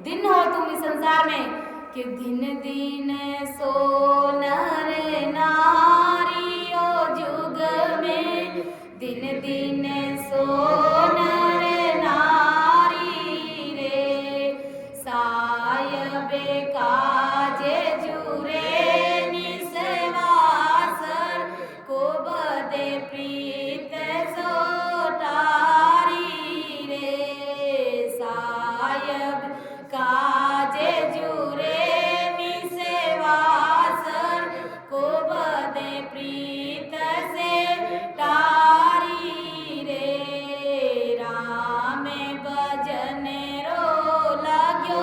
दिन हो तुम इस संसार में कि दिन दिन सो नर नारी ओ जुग में, दिन दिन सो नर नारी रे, सायब काजे जुरे निसवासर को बदे प्रीत सोटारी रे, सायब काजे जुरे निसवासर को बदे प्रीत से टारी रे, राम भजन रो लाग्यो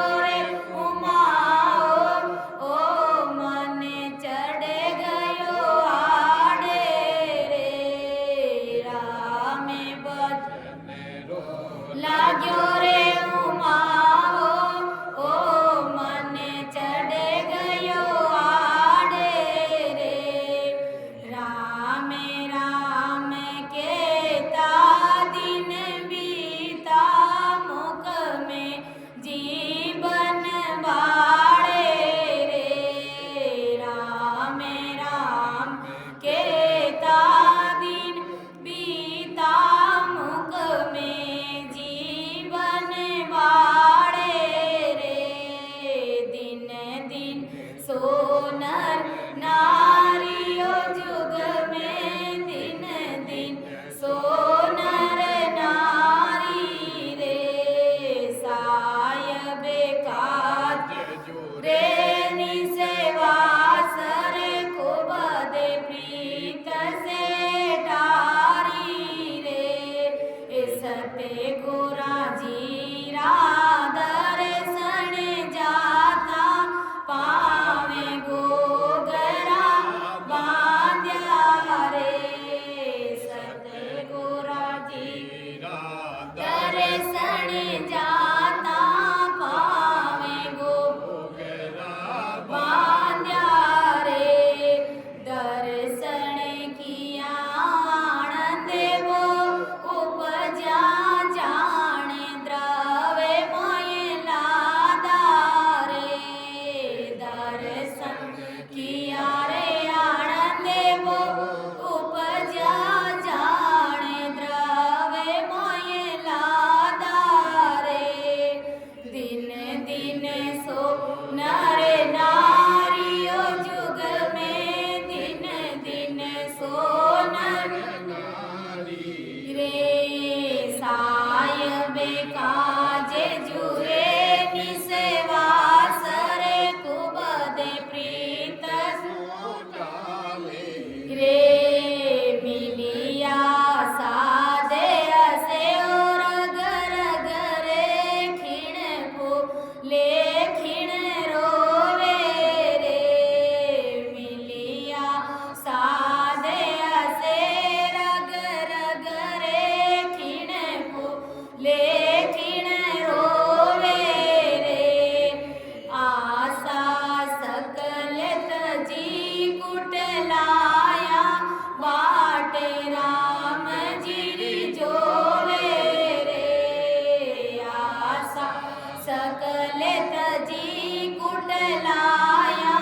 सकल तजी कुटलाया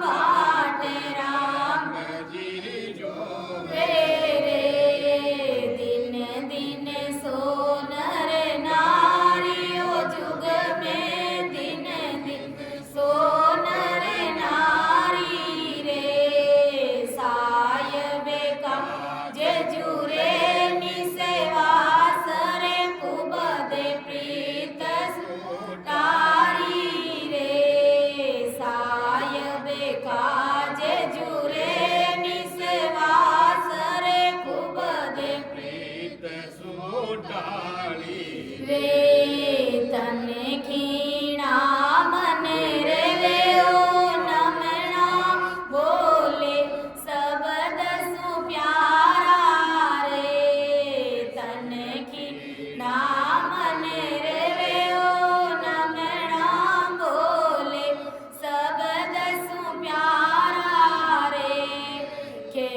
बाट राम जी जो रे दिन दिन सोनर नारियो जुग में दिन दिन सोनर नारी रे सायबे का जे जुरे निसेवास रे कुबदे प्रीत सुटारी रे सायबे का जे जुरे निसेवास रे कुबदे प्रीत सुटारी रे तन खीणा मन रे वे ओ नमना बोले सबद सु प्यारा रे तन खीणा मन रे वे ओ नमना बोले सबद सु प्यारा रे के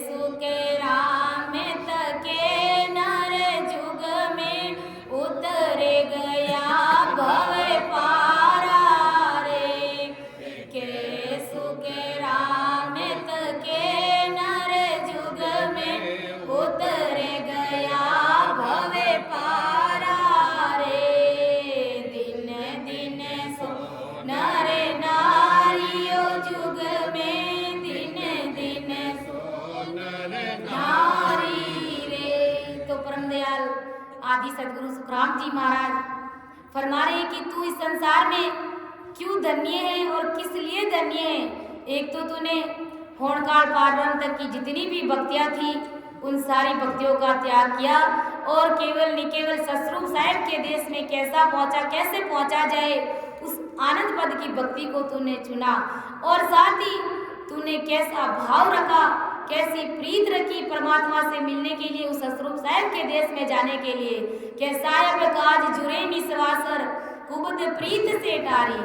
सुके राम तके नर जुग में उतरे गया भव पारा रे के सुके राम तके नर जुग में उतरे गया भव पारा रे दिन दिन सो नर नारियो जुग में दिन दिन सो नारी रे। तो परम दयाल आदि सदगुरु सुखराम जी महाराज फरमा रहे हैं कि तू इस संसार में क्यों धन्य है और किस लिए धन्य है। एक तो तूने होणकाल पारब्रह्म तक की जितनी भी भक्तियां थी उन सारी भक्तियों का त्याग किया और केवल निकेवल सतरूप साहिब के देश में कैसा पहुंचा, कैसे पहुंचा जाए उस आनंद पद की भक्ति को तूने चुना और साथ ही तूने कैसा भाव रखा, कैसी प्रीत रखी परमात्मा से मिलने के लिए, उस सतरूप साहिब के देश में जाने के लिए। के साहिब काज जुरे निसवासर कुबद प्रीत से टारी,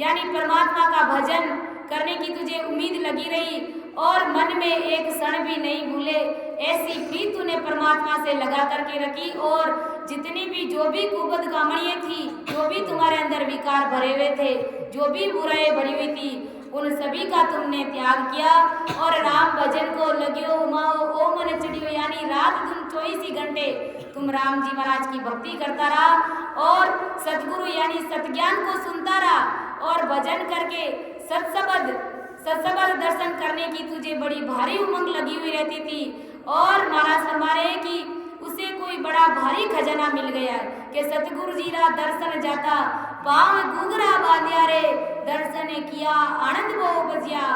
यानी परमात्मा का भजन करने की तुझे उम्मीद लगी रही और मन में एक क्षण भी नहीं भूले, ऐसी प्रीत तूने परमात्मा से लगा करके रखी और जितनी भी जो भी कुबद कामड़ियाँ थी, जो भी तुम्हारे अंदर विकार भरे हुए थे, जो भी बुराई भरी हुई थी, उन सभी का तुमने त्याग किया और राम भजन को लगियो उमाओ ओ मन चढ़ियो, यानी रात दिन 24 घंटे तुम राम जी महाराज की भक्ति करता रहा और सतगुरु यानी सतज्ञान को सुनता रहा और भजन करके सत्सबद दर्शन करने की तुझे बड़ी भारी उमंग लगी हुई रहती थी। और महाराज फरमा रहे हैं कि उसे कोई बड़ा भारी खजाना मिल गया कि सतगुरु जी रा दर्शन जाता पाँव घूंघरा बांधिया रे, दर्शन किया आनंद वो बजिया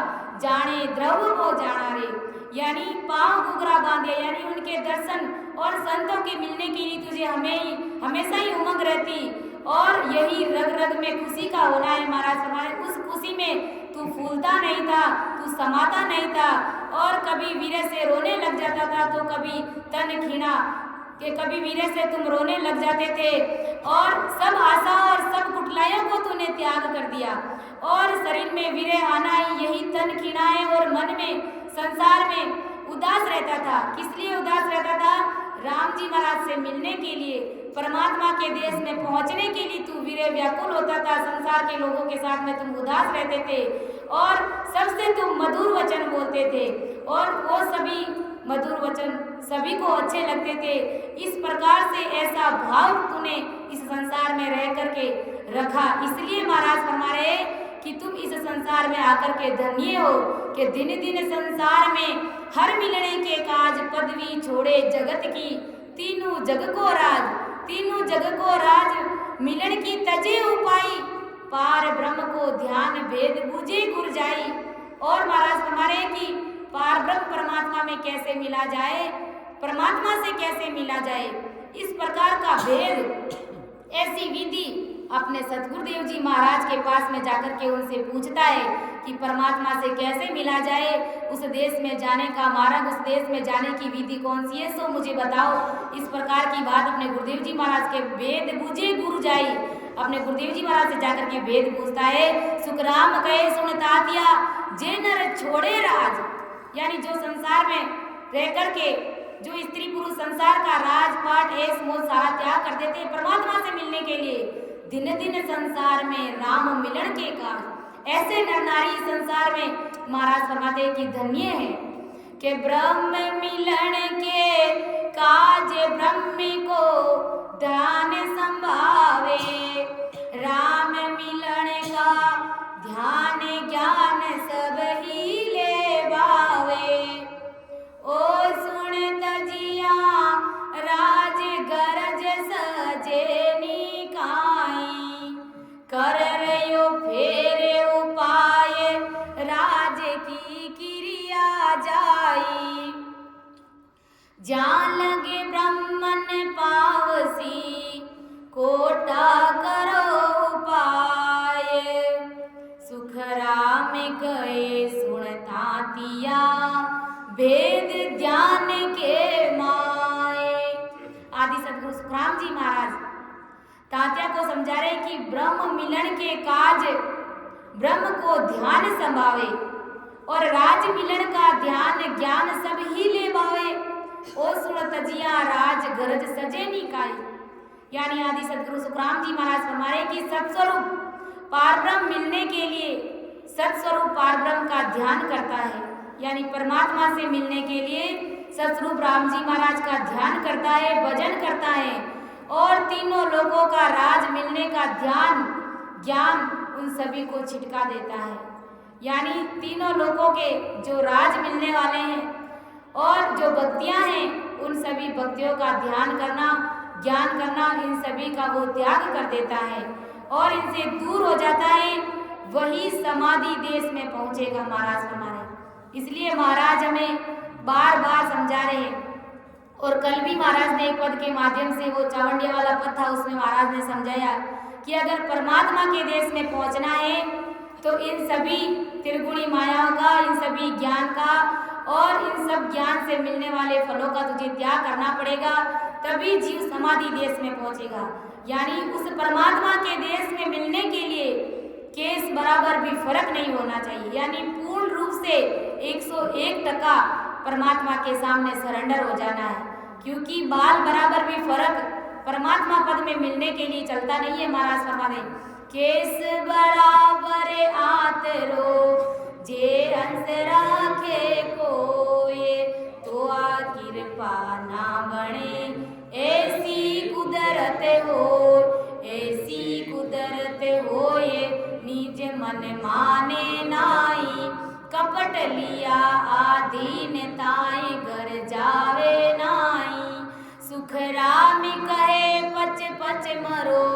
जाने द्रव वो जाना रे, यानी पाँव घूंघरा बांधे यानी उनके दर्शन और संतों के मिलने के लिए तुझे हमेशा ही उमंग रहती और यही रग रग में खुशी का होना है। महाराज हमारे उस खुशी में तू फूलता नहीं था, तू समाता नहीं था और कभी वीरे से रोने लग जाता था तो कभी तन खीना कि कभी वीरे से तुम रोने लग जाते थे और सब आशा और सब कुटलाइयों को तूने त्याग कर दिया और शरीर में वीरे आना ही यही तन खीनाए और मन में संसार में उदास रहता था। किस लिए उदास रहता था? राम जी महाराज से मिलने के लिए, परमात्मा के देश में पहुंचने के लिए तू वीरे व्याकुल होता था। संसार के लोगों के साथ में तुम उदास रहते थे और सबसे तुम मधुर वचन बोलते थे और वो सभी मधुर वचन सभी को अच्छे लगते थे। इस प्रकार से ऐसा भाव तूने इस संसार में रह करके रखा, इसलिए महाराज फरमा रहे कि तुम इस संसार में आकर के धन्य हो कि दिन दिन संसार में हर मिलने के काज पदवी छोड़े जगत की तीनों जग को राज, तीनों जग को राज मिलन की तजे उपाई पार ब्रह्म को ध्यान भेद बुझे गुर जाई। और महाराज हमारे कि पार ब्रह्म परमात्मा में कैसे मिला जाए, परमात्मा से कैसे मिला जाए, इस प्रकार का भेद ऐसी विधि अपने सतगुरुदेव जी महाराज के पास में जाकर के उनसे पूछता है कि परमात्मा से कैसे मिला जाए, उस देश में जाने का मार्ग, उस देश में जाने की विधि कौन सी है, सो मुझे बताओ। इस प्रकार की बात अपने गुरुदेव जी महाराज के वेद बुझे गुरु जाई, अपने गुरुदेव जी महाराज से जाकर के वेद पूछता है। सुखराम कहे सुनता दिया जे नर छोड़े राज, यानी जो संसार में रह करके जो स्त्री पुरुष संसार का राजपाट ऐश मोह सारा त्याग कर देते हैं परमात्मा से मिलने के लिए, दिन दिन संसार में राम मिलन के काज। ऐसे नर नारी संसार में महाराज फरमाते हैं कि धन्य है कि ब्रह्म मिलन के काज ब्रह्म को ध्यान संभावे। राम मिलन का ध्यान ज्ञान सब ही ले बावे। ओ सुन तजिया राज गरज सजे निकाई। कर रयो फेरे उपाय राज की क्रिया जाई। जान लगे ब्रह्मन पावसी कोटा करो उपाय। सुख राम कहे सुनता तिया भेद ध्यान के माए। आदि सदगुरु सुखराम जी महाराज तात्या को समझा रहे कि ब्रह्म मिलन के काज ब्रह्म को ध्यान संभावे और राज मिलन का ध्यान ज्ञान सब ही ले बावे। ओ सुन तजिया राज गरज सजे निकाई। यानी आदि सदगुरु सुखराम जी महाराज फरमाए कि सत्स्वरूप पारब्रह्म मिलने के लिए सत्स्वरूप पारब्रह्म का ध्यान करता है। यानी परमात्मा से मिलने के लिए सतस्वरूप राम जी महाराज का ध्यान करता है, भजन करता है और तीनों लोगों का राज मिलने का ध्यान ज्ञान उन सभी को छिटका देता है। यानी तीनों लोगों के जो राज मिलने वाले हैं और जो भक्तियां हैं उन सभी भक्तियों का ध्यान करना ज्ञान करना इन सभी का वो त्याग कर देता है और इनसे दूर हो जाता है। वही समाधि देश में पहुंचेगा महाराज हमारे। इसलिए महाराज हमें बार बार समझा रहे हैं और कल भी महाराज ने एक पद के माध्यम से वो चावंडिया वाला पद था उसमें महाराज ने समझाया कि अगर परमात्मा के देश में पहुंचना है तो इन सभी त्रिगुणी मायाओं का इन सभी ज्ञान का और इन सब ज्ञान से मिलने वाले फलों का तुझे त्याग करना पड़ेगा, तभी जीव समाधि देश में पहुंचेगा। यानी उस परमात्मा के देश में मिलने के लिए केस बराबर भी फर्क नहीं होना चाहिए। यानी पूर्ण रूप से 101% परमात्मा के सामने सरेंडर हो जाना है, क्योंकि बाल बराबर भी फर्क परमात्मा पद में मिलने के लिए चलता नहीं है। महाराज फरमाते केस बराबर आतरो जे अंश राखे कोये तो आ कृपा ना बने ऐसी कुदरत हो। ऐसी कुदरत होए निज मन माने नाई कपट लिया आधीन ताई घर जावे नाई। सुख राम कहे पच पच मरो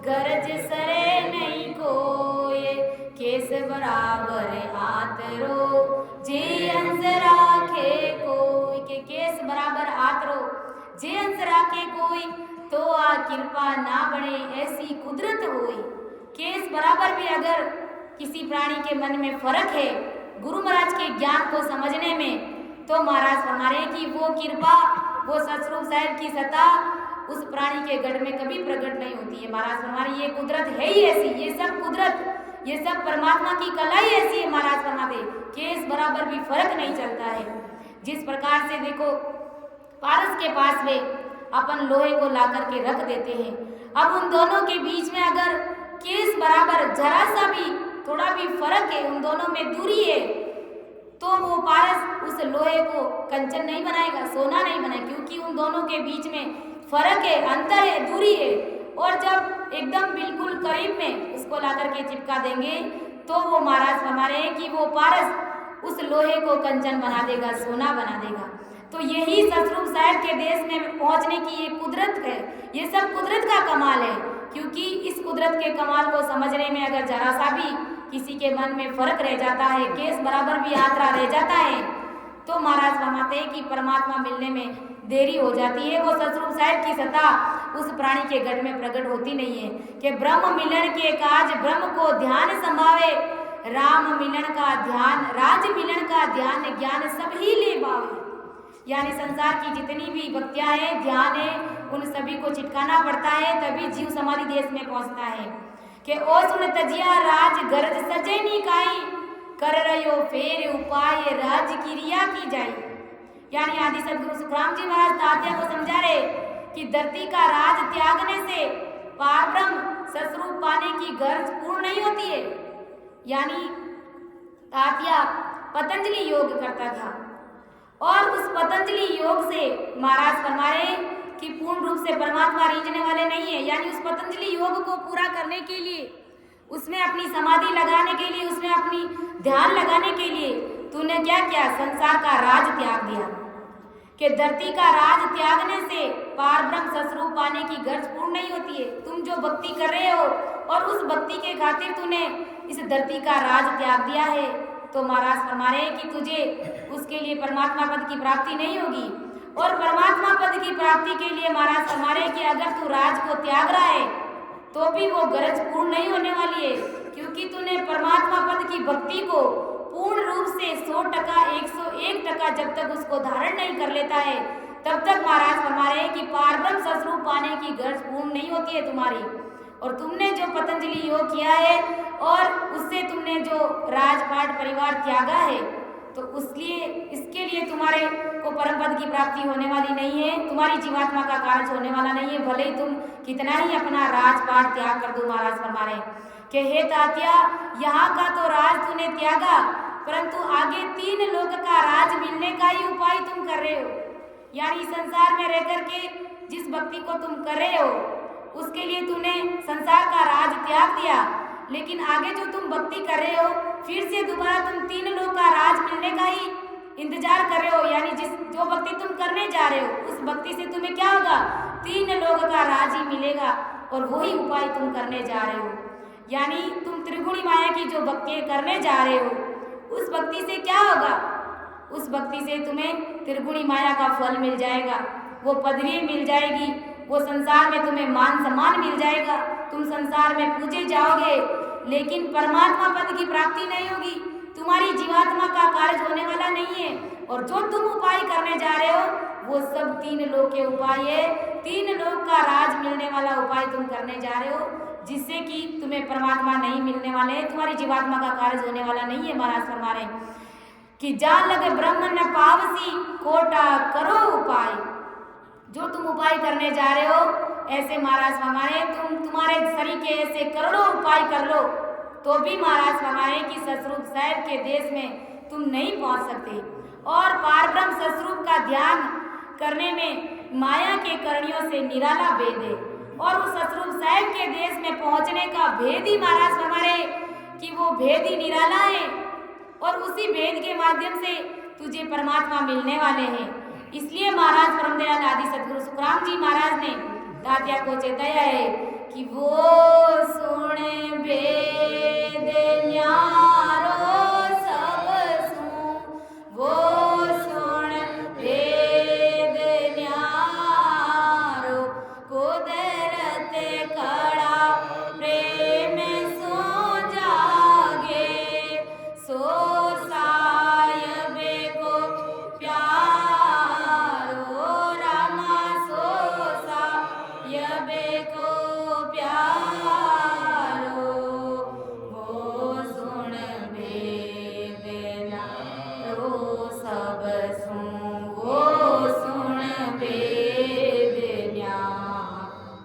गरज सरे नहीं कोये केस बराबर आतरो जे अंश राखे कोई। के केस बराबर आतरो जे अंश राखे कोई तो आ कृपा ना बने ऐसी कुदरत होई। केस बराबर भी अगर किसी प्राणी के मन में फर्क है गुरु महाराज के ज्ञान को समझने में, तो महाराज फरमा रहे कि वो कृपा वो सतस्वरूप साहिब की सत्ता उस प्राणी के गढ़ में कभी प्रकट नहीं होती है। महाराज फरमा रहे ये कुदरत है ही ऐसी, ये सब कुदरत ये सब परमात्मा की कला ही ऐसी है। महाराज फरमाते केस बराबर भी फर्क नहीं चलता है। जिस प्रकार से देखो पारस के पास में अपन लोहे को ला करके रख देते हैं, अब उन दोनों के बीच में अगर केस बराबर जरा सा भी थोड़ा भी फर्क है, उन दोनों में दूरी है, तो वो पारस उस लोहे को कंचन नहीं बनाएगा, सोना नहीं बनाएगा, क्योंकि उन दोनों के बीच में फर्क है, अंतर है, दूरी है। और जब एकदम बिल्कुल करीब में उसको ला करके चिपका देंगे तो वो महाराज फरमा रहे हैं कि वो पारस उस लोहे को कंचन बना देगा, सोना बना देगा। तो यही सतस्वरूप साहिब के देश में पहुंचने की ये कुदरत है, ये सब कुदरत का कमाल है। क्योंकि इस कुदरत के कमाल को समझने में अगर जरा सा भी किसी के मन में फर्क रह जाता है, केस बराबर भी यात्रा रह जाता है, तो महाराज फरमाते हैं कि परमात्मा मिलने में देरी हो जाती है। वो सतस्वरूप साहिब की सत्ता उस प्राणी के गढ़ में प्रकट होती नहीं है कि ब्रह्म मिलन के काज ब्रह्म को ध्यान संभावे। राम मिलन का ध्यान राज मिलन का ध्यान ज्ञान सब ही ले पावे। यानी संसार की जितनी भी भक्तियां हैं ध्यान है उन सभी को छिटकाना पड़ता है, तभी जीव समाधि देश में पहुंचता है। कि ओ सुन तजिया राज गरज सजे निकाई कर रयो फेर उपाय राज क्रिया की जाई। यानी आदि सदगुरु सुखराम जी महाराज तात्या को समझा रहे कि धरती का राज त्यागने से पारब्रह्म सस्वरूप पाने की गर्ज पूर्ण नहीं होती है। यानी तात्या पतंजलि योग करता था और उस पतंजलि योग से महाराज फरमा रहे कि पूर्ण रूप से परमात्मा रीझने वाले नहीं है। यानी उस पतंजलि योग को पूरा करने के लिए, उसमें अपनी समाधि लगाने के लिए, उसमें अपनी ध्यान लगाने के लिए तूने क्या किया? संसार का राज त्याग दिया। कि धरती का राज त्यागने से पार ब्रह्म सस्वरूप पाने की गर्ज पूर्ण नहीं होती है। तुम जो भक्ति कर रहे हो और उस भक्ति के खातिर तूने इस धरती का राज त्याग दिया है, तो महाराज फरमा रहे कि तुझे उसके लिए परमात्मा पद की प्राप्ति नहीं होगी। और परमात्मा पद की प्राप्ति के लिए महाराज फरमा रहे कि अगर तू राज को त्याग रहा है तो भी वो गरज पूर्ण नहीं होने वाली है, क्योंकि तूने परमात्मा पद की भक्ति को पूर्ण रूप से 100%, 101% जब तक उसको धारण नहीं कर लेता है, तब तक महाराज फरमा रहे कि पार ब्रह्म सस्वरूप पाने की गर्ज पूर्ण नहीं होती है तुम्हारी। और तुमने जो पतंजलि योग किया है और उससे तुमने जो राजपाट परिवार त्यागा है, तो इसके लिए तुम्हारे को परम पद की प्राप्ति होने वाली नहीं है, तुम्हारी जीवात्मा का कार्य होने वाला नहीं है, भले ही तुम कितना ही अपना राजपाट त्याग कर दो। महाराज फरमा रहे कि हे तात्या, यहाँ का तो राज तूने त्यागा, परंतु आगे 3 लोक का राज मिलने का ही उपाय तुम कर रहे हो। यानी संसार में रह करके जिस भक्ति को तुम कर रहे हो उसके लिए तूने संसार का राज त्याग दिया, लेकिन आगे जो तुम भक्ति कर रहे हो फिर से दोबारा तुम 3 लोक का राज मिलने का ही इंतजार कर रहे हो। यानी जो भक्ति तुम करने जा रहे हो उस भक्ति से तुम्हें क्या होगा? 3 लोक का राज ही मिलेगा, और वही उपाय तुम करने जा रहे हो। यानी तुम त्रिगुणी माया की जो भक्ति करने जा रहे हो उस भक्ति से क्या होगा? उस भक्ति से तुम्हें त्रिगुणी माया का फल मिल जाएगा, वो पदवी मिल जाएगी, वो संसार में तुम्हें मान सम्मान मिल जाएगा, तुम संसार में पूजे जाओगे, लेकिन परमात्मा पद की प्राप्ति नहीं होगी, तुम्हारी जीवात्मा का कार्य होने वाला नहीं है। और जो तुम उपाय करने जा रहे हो वो सब 3 लोक के उपाय है, 3 लोक का राज मिलने वाला उपाय तुम करने जा रहे हो, जिससे कि तुम्हें परमात्मा नहीं मिलने वाले हैं, तुम्हारी जीवात्मा का कार्य होने वाला नहीं है। महाराज फरमा रहे कि जा लगे ब्रह्म न पावसी कोटा करो उपाय। जो तुम उपाय करने जा रहे हो ऐसे महाराज फरमा रहे तुम्हारे शरीर के ऐसे करोड़ों उपाय कर लो तो भी महाराज फरमा रहे कि ससरूप साहेब के देश में तुम नहीं पहुंच सकते। और पारब्रह्म ससरूप का ध्यान करने में माया के करणियों से निराला भेद है, और उस ससरूप साहेब के देश में पहुंचने का भेद ही महाराज फरमा रहे कि वो भेद ही निराला है, और उसी भेद के माध्यम से तुझे परमात्मा मिलने वाले हैं। इसलिए महाराज परमदयाल आदि सद्गुरु सुखराम जी महाराज ने तात्या को चेताया है कि वो सुन भेद न्यारो सब सुन, वो सुन भेद न्यारो कुदरत कड़ा प्रेम सो जागे, सो सायबे को प्यारो रामा, सो सायबे को प्यारो, वो सुन भेद न्यारो सब सुन, वो सुन भेद न्यारो।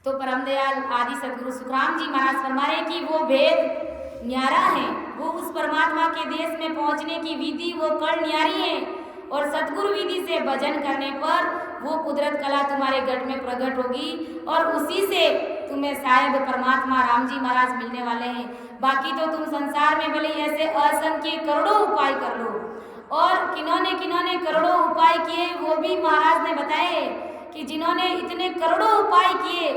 तो परमदयाल आदि सद्गुरु सुखराम जी महाराज फरमा रहे कि वो भेद न्यारा है, वो उस परमात्मा के देश में पहुंचने की विधि वो कड़ न्यारी है, और सतगुरु विधि से भजन करने पर वो कुदरत कला तुम्हारे गढ़ में प्रकट होगी, और उसी से तुम्हें शायद परमात्मा राम जी महाराज मिलने वाले हैं। बाकी तो तुम संसार में भले ऐसे असंख्य करोड़ों उपाय कर लो, और किन्होंने किन्होंने करोड़ों उपाय किए वो भी महाराज ने बताए कि जिन्होंने इतने करोड़ों उपाय किए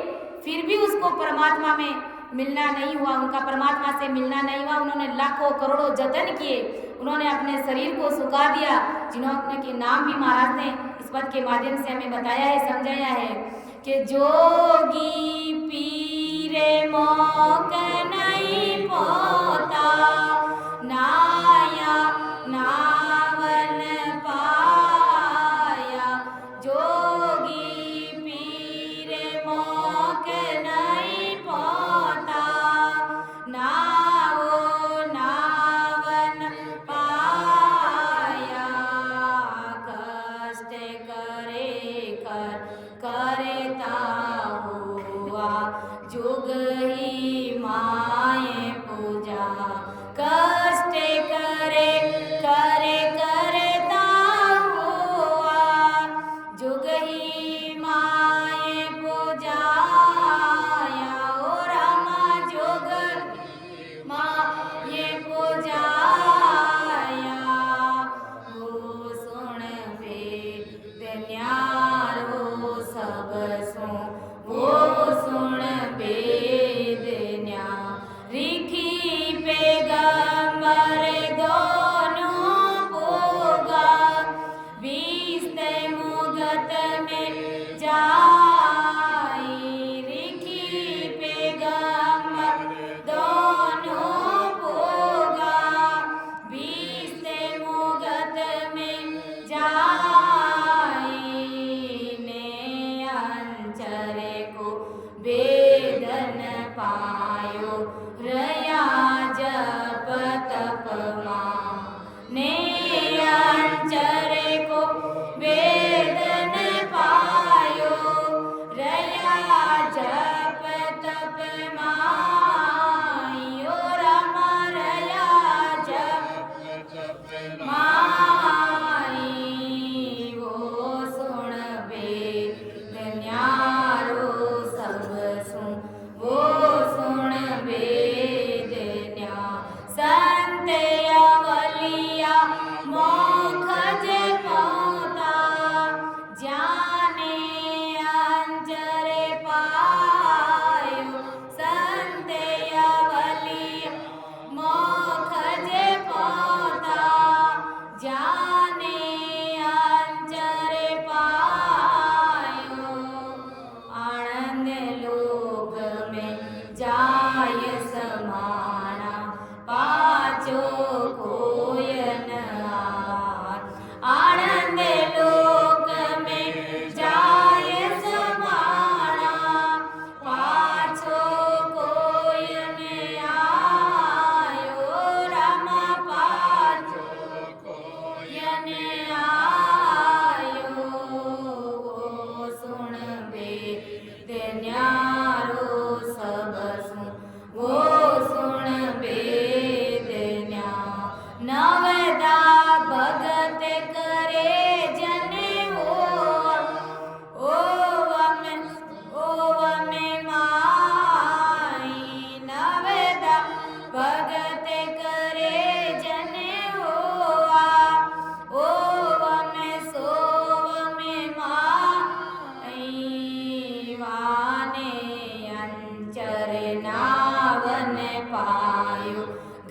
फिर भी उसको परमात्मा में मिलना नहीं हुआ, उनका परमात्मा से मिलना नहीं हुआ। उन्होंने लाखों करोड़ों जतन किए, उन्होंने अपने शरीर को सुखा दिया, जिन्होंने के नाम भी महाराज ने इस पद के माध्यम से हमें बताया है, समझाया है कि जोगी पीरे मौक नहीं पोता, नाया नावन पाया, जोगी पीरे मौक नहीं पोता, नावो नावन पाया, कष्ट करे कर करता हुआ जुग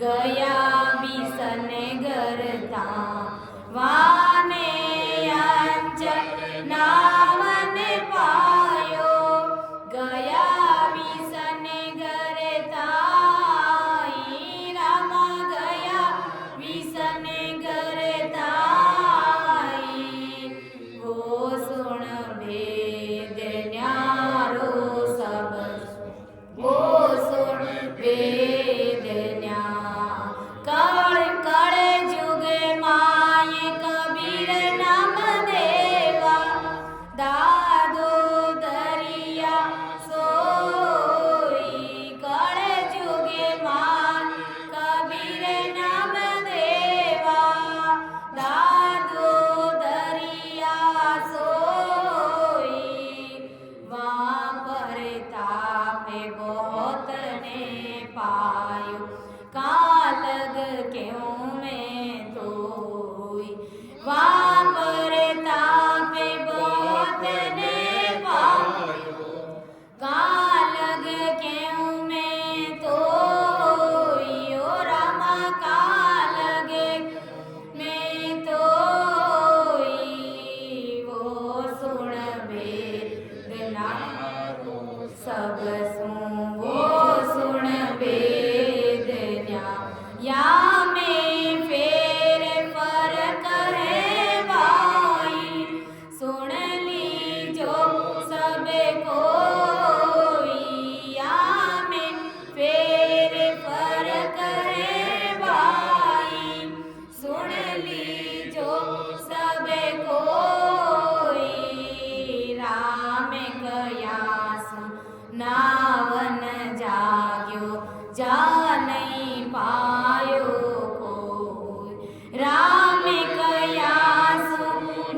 गया बिसन गरता वाने अंचल नावन पायो गया बिसन गरता रामा गया बिसन गरता वो सुन भेद न्यारो सब वो सुन भेद न्या कड़ कड़ जुग माय कबीर नाम देवा दादो दरिया सोई कड़ जुग माय कबीर नाम देवा दादो दरिया सोई वहाँ पर तापे बहुत ने पायो कालग क्यों में तोई वहाँ पर तापे बहुत ने पायो कालग क्यों में तोई ओ रामा कालग में तोई वो सुन वेदना सब सुन वो सुन वेदना या में फेर फरक है भाई सुन ली जो सब कोई या में फेर फरक है भाई सुन ली जो सब कोई राम कयास नावन जाग्यो जा नहीं पायो कोई राम कयास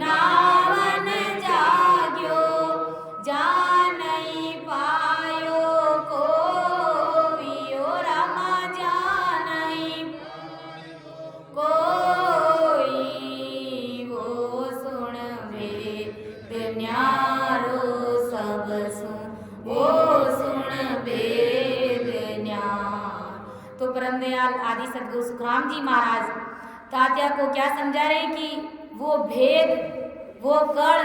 नावन जाग्यो जा नहीं पायो कोई ओ रामा जा नहीं कोई वो सुन वेद न्यारो सब सुन वो सुन वेद न्यार। तो परम दयाल आदि सदगुरु सुखराम जी महाराज तात्या को क्या समझा रहे कि वो भेद वो कड़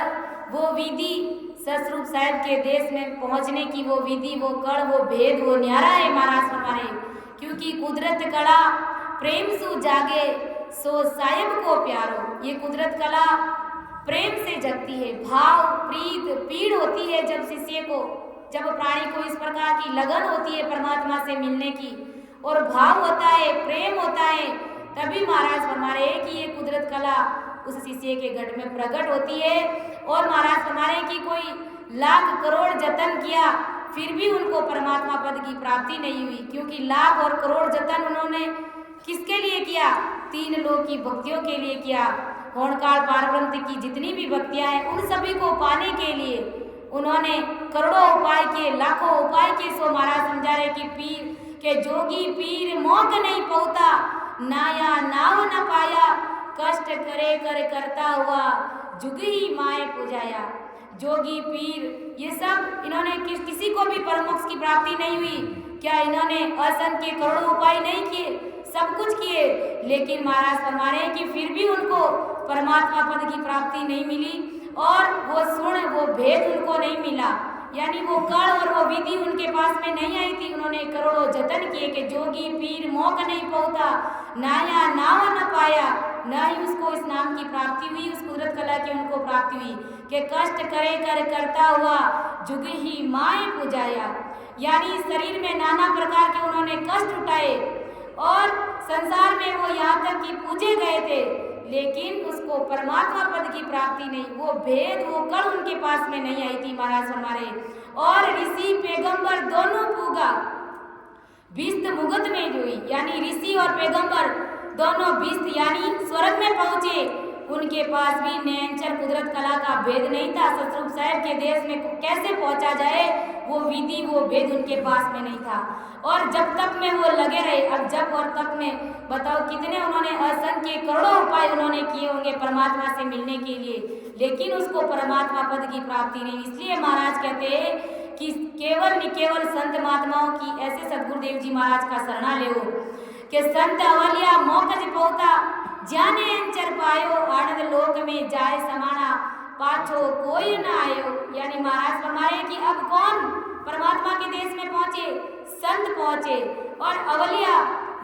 वो विधि सतरूप साहिब के देश में पहुंचने की वो विधि वो कड़ वो भेद वो न्यारा है महाराज हमारे क्योंकि कुदरत कला प्रेम सु जागे सो साहिब को प्यारो। ये कुदरत कला प्रेम से जगती है भाव प्रीत पीड़ होती है जब शिष्य को जब प्राणी को इस प्रकार की लगन होती है परमात्मा से मिलने की और भाव होता है प्रेम होता है तभी महाराज फरमारे कि ये कुदरत कला उस शिष्य के घट में प्रकट होती है। और महाराज फरमारे कि कोई लाख करोड़ जतन किया फिर भी उनको परमात्मा पद की प्राप्ति नहीं हुई क्योंकि लाख और करोड़ जतन उन्होंने किसके लिए किया तीन लोक की भक्तियों के लिए किया। होणकाल पारब्रह्म की जितनी भी भक्तियां हैं उन सभी को पाने के लिए उन्होंने करोड़ों उपाय किए लाखों उपाय किए। सो महाराज समझा रहे कि पीर के जोगी पीर मौक नहीं पहुता नाया नाव न पाया कष्ट करे कर करता हुआ जुग ही माए पुजाया। जोगी पीर ये सब इन्होंने किसी को भी परमोक्ष की प्राप्ति नहीं हुई क्या इन्होंने असंख्य करोड़ों उपाय नहीं किए सब कुछ किए लेकिन महाराज फरमा रहे हैं कि फिर भी उनको परमात्मा पद की प्राप्ति नहीं मिली और वो सुन वो भेद उनको नहीं मिला यानी वो कड़ और वो विधि उनके पास में नहीं आई थी। उन्होंने करोड़ों जतन किए कि जोगी पीर मौका नहीं पहुंचा नाया नाव न पाया न ही उसको इस नाम की प्राप्ति हुई उस कुदरत कला की उनको प्राप्ति हुई कि कष्ट करे कर करता हुआ जुग ही माए पुजाया यानी शरीर में नाना प्रकार के उन्होंने कष्ट उठाए और संसार में वो यहाँ तक कि पूजे गए थे लेकिन उसको परमात्मा पद की प्राप्ति नहीं वो भेद वो कड़ उनके पास में नहीं आई थी महाराज हमारे। और ऋषि पैगंबर दोनों पूगा बिस्त मुगत में हुई यानी ऋषि और पैगंबर दोनों बिस्त यानी स्वर्ग में पहुंचे उनके पास भी नैनचर कुदरत कला का भेद नहीं था। सतरूप साहिब के देश में कैसे पहुंचा जाए वो विधि वो भेद उनके पास में नहीं था और जब तक में वो लगे रहे। अब जब और तक में बताओ कितने उन्होंने असंख्य करोड़ों उपाय उन्होंने किए होंगे परमात्मा से मिलने के लिए लेकिन उसको परमात्मा पद की प्राप्ति नहीं। इसलिए महाराज कहते हैं कि केवल संत महात्माओं की ऐसे सदगुरुदेव जी महाराज का शरणा ले कि संत अवलिया मोकज पहुता जाने अंचर पायो आनंद लोक में जाए समाना पाछो कोई ना आयो। यानी महाराज फरमाए कि अब कौन परमात्मा के देश में पहुंचे, संत पहुंचे और अवलिया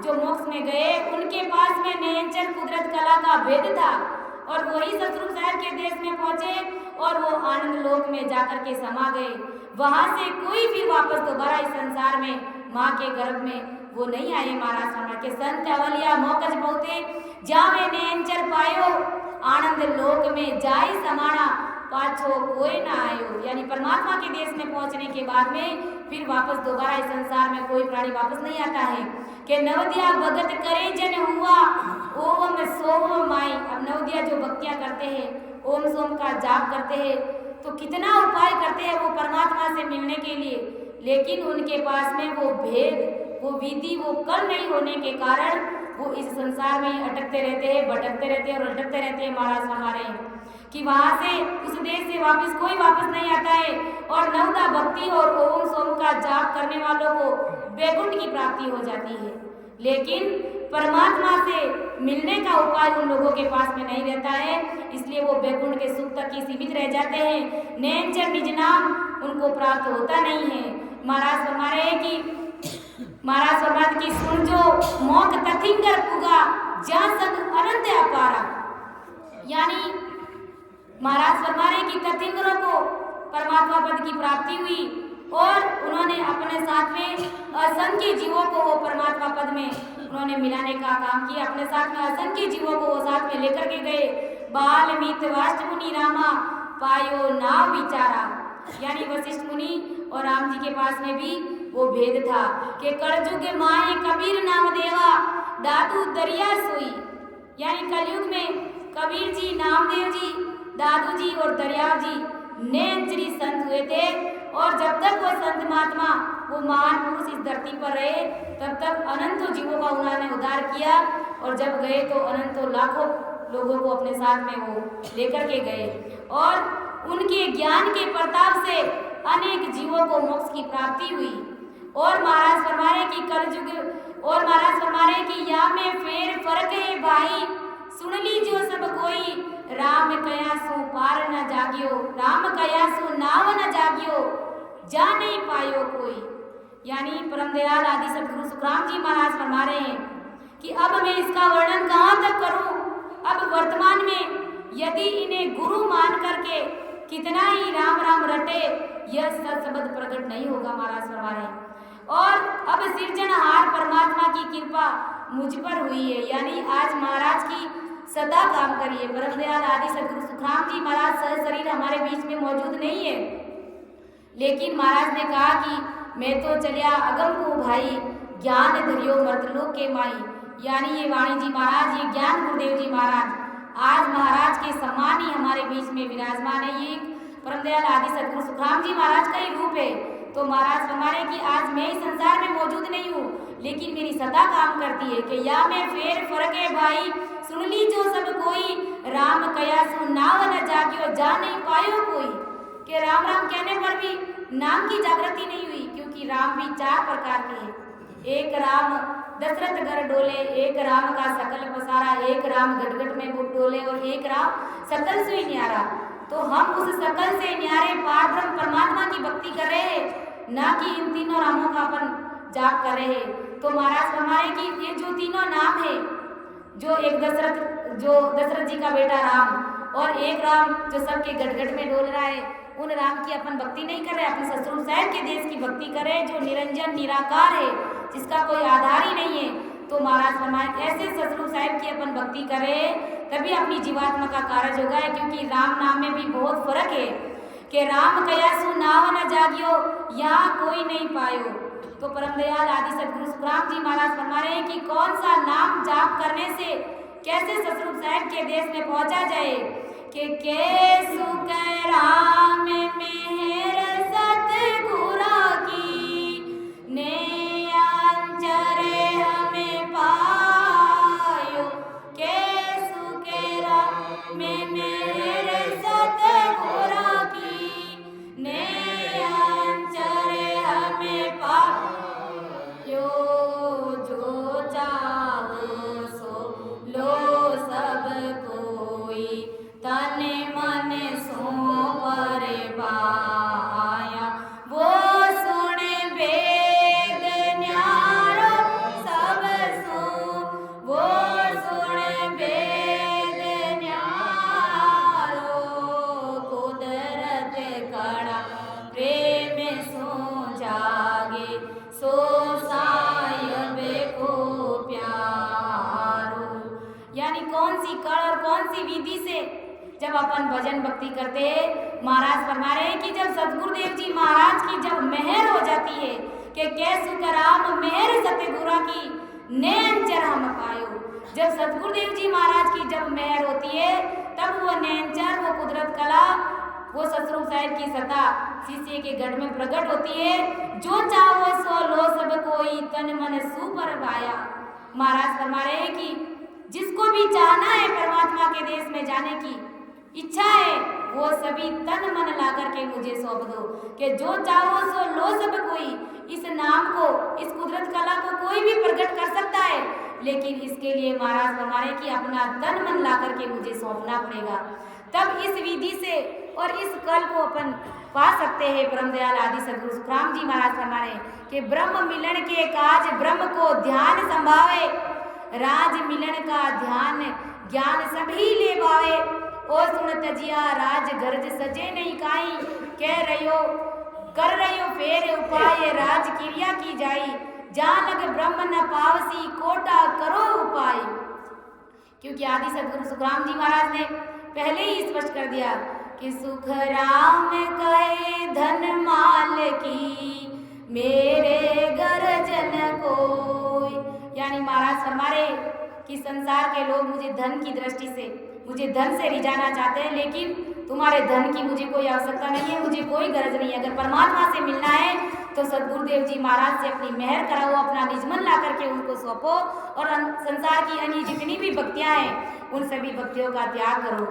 जो मोक्ष में गए उनके पास में नयनचर कुदरत कला का भेद था और वही सतरूप साहब के देश में पहुंचे और वो आनंद लोक में जाकर के समा गए। वहां से कोई भी वापस दोबारा इस संसार में माँ के गर्भ में वो नहीं आए। महाराज फरमाए के संत अवलिया मोकज बहुते जावे नयनचर पायो आनंद लोक में जाई समाना पाछो कोई ना आयो। यानी परमात्मा के देश में पहुंचने के बाद में फिर वापस दोबारा इस संसार में कोई प्राणी वापस नहीं आता है। कि नवदिया भगत करे जन हुआ ओम सोम माई। अब नवदिया जो भक्तियां करते हैं, ओम सोम का जाप करते हैं, तो कितना उपाय करते हैं वो परमात्मा से मिलने के लिए, लेकिन उनके पास में वो भेद, वो विधि, वो कल नहीं होने के कारण वो इस संसार में ही अटकते रहते हैं, भटकते रहते हैं और अटकते रहते हैं। महाराज हमारे कि वहां से उस देश से वापस कोई वापस नहीं आता है और नवदा भक्ति और ओम सोम का जाप करने वालों को वैकुंठ की प्राप्ति हो जाती है, लेकिन परमात्मा से मिलने का उपाय उन लोगों के पास में नहीं रहता है, इसलिए वो वैकुंठ के सुख तक ही सीमित रह जाते हैं। नैनचर निज नाम उनको प्राप्त होता नहीं है। महाराज हमारे कि महाराज फरमाते कि सुन जो मोक तथिंगर पुगा जा संग अनंत अपारा। यानी महाराज फरमाते कि तथिंगरों को परमात्मा पद की प्राप्ति हुई और उन्होंने अपने साथ में असंख्य जीवों को वो परमात्मा पद में उन्होंने मिलाने का काम किया। अपने साथ में असंख्य जीवों को वो साथ में लेकर के गए। बाल मित वाष्ट मुनि रामा पायो ना विचारा। यानी वशिष्ठ मुनि और राम जी के पास में भी वो भेद था कि कलयुग माए कबीर नाम देवा दादू दरिया सोई। यानी कलयुग में कबीर जी, नामदेव जी, दादू जी और दरिया जी नैनचरी संत हुए थे और जब तक वो संत महात्मा, वो महान पुरुष इस धरती पर रहे तब तक अनंतों जीवों का उन्होंने उद्धार किया और जब गए तो अनंतों लाखों लोगों को अपने साथ में वो लेकर के गए और उनके ज्ञान के प्रताप से अनेक जीवों को मोक्ष की प्राप्ति हुई। और महाराज फरमाए कि कलयुग और महाराज फरमाए कि या में फेर फर्क है भाई सुन ली जो सब कोई राम कया सो पार न जागियो राम कया सो नाव न जागियो जा नहीं पायो कोई। यानी परम दयाल आदि सदगुरु सुखराम जी महाराज फरमा रहे हैं कि अब मैं इसका वर्णन कहाँ तक करूं। अब वर्तमान में यदि इन्हें गुरु मान करके कितना ही राम राम रटे यह शब्द प्रकट नहीं होगा। महाराज फरमा रहे हैं और अब सिरजनहार परमात्मा की कृपा मुझ पर हुई है। यानी आज महाराज की सदा काम करिए। परम दयाल आदि सदगुरु सुखराम जी महाराज सह शरीर हमारे बीच में मौजूद नहीं है, लेकिन महाराज ने कहा कि मैं तो चलिया अगम को भाई ज्ञान धरियो मर्तलोक के माई। यानी ये वाणी जी महाराज, ये ज्ञान गुरुदेव जी महाराज आज महाराज के समान ही हमारे बीच में विराजमान है। ये परम दयाल आदि सदगुरु सुखराम जी महाराज का ही रूप है। तो महाराज हमारे कि आज मैं इस संसार में मौजूद नहीं हूँ, लेकिन मेरी सदा काम करती है कि या मैं फेर फर्क है भाई सुन ली जो सब कोई राम कया सु नाव न जागियो जा नहीं पायो कोई। कि राम राम कहने पर भी नाम की जागृति नहीं हुई, क्योंकि राम भी चार प्रकार के हैं। एक राम दशरथ घर डोले, एक राम का सकल पसारा, एक राम गटगट में बुक डोले और एक राम सकल से न्यारा। तो हम उस सकल से न्यारे पारब्रह्म परमात्मा की भक्ति कर रहे हैं, ना कि इन तीनों रामों का अपन जाप कर रहे हैं। तो महाराज हमारे कि ये जो तीनों नाम है, जो एक दशरथ जी का बेटा राम और एक राम जो सबके गटगट में डोल रहा है, उन राम की अपन भक्ति नहीं कर रहे, अपने ससुर साहब के देश की भक्ति कर रहे, जो निरंजन निराकार है, जिसका कोई आधार ही नहीं है। तो महाराज फरमाए ऐसे ससुर साहब की अपन भक्ति करें तभी अपनी जीवात्मा का कार्य होगा। क्योंकि राम नाम में भी बहुत फर्क है कि राम कया सु नाव न जागियो यहाँ कोई नहीं पायो। तो परम दयाल आदि सदगुरु सुखराम जी महाराज फरमा रहे हैं कि कौन सा नाम जाप करने से कैसे ससुर साहब के देश में पहुंचा जाए। कि कैसु कै राम मेहर सतगुरा की ने अंचरे हमें पायो। कैसु कै राम मेहर सतगुरा की ने अंचरे हमें पायो। जो जा सी विधि से जब अपन भजन भक्ति करते हैं, महाराज फरमा रहे हैं कि जब सतगुरुदेव जी महाराज की जब मेहर हो जाती है कि कैसु कराम मेहर सतगुरा की नैनचर हम पायो। जब सतगुरुदेव जी महाराज की जब मेहर होती है तब वो नैनचर, वो कुदरत कला, वो सतरूप साहिब की सत्ता शिष्य के गढ़ में प्रकट होती है। जो चाहो सो लो सब कोई तन मन सुपर भाया। महाराज फरमा रहे हैं कि जिसको भी चाहना है परमात्मा के देश में जाने की इच्छा है, वो सभी तन मन ला करके मुझे सौंप दो कि जो चाहो सो लो सब कोई। इस नाम को, इस कुदरत कला को कोई भी प्रकट कर सकता है, लेकिन इसके लिए महाराज फरमा रहे हैं कि अपना तन मन ला करके मुझे सौंपना पड़ेगा। तब इस विधि से और इस कल को अपन पा सकते हैं। ब्रह्मदयाल आदि सदगुरु सुखराम जी महाराज फरमा रहे हैं कि ब्रह्म मिलन के काज ब्रह्म को ध्यान संभावे, राज मिलन का ध्यान ज्ञान सभी ले पावे। और सुन तजिया राज गर्ज सजे नहीं काई, कह रहियो कर रहियो फेर उपाय, राज क्रिया की जाई, जहाँ लग ब्रह्म न पावसी कोटा करो उपाय। क्योंकि आदि सदगुरु सुखराम जी महाराज ने पहले ही स्पष्ट कर दिया कि सुख राम कहे धन माल की, मेरे गर्जन कोई। यानी महाराज फरमा रहे कि संसार के लोग मुझे धन की दृष्टि से, मुझे धन से रिझाना चाहते हैं, लेकिन तुम्हारे धन की मुझे कोई आवश्यकता नहीं है, मुझे कोई गरज नहीं है। अगर परमात्मा से मिलना है तो सदगुरुदेव जी महाराज से अपनी मेहर कराओ, अपना निजमन ला करके उनको सौंपो और संसार की अन्य जितनी भी भक्तियां हैं उन सभी भक्तियों का त्याग करो।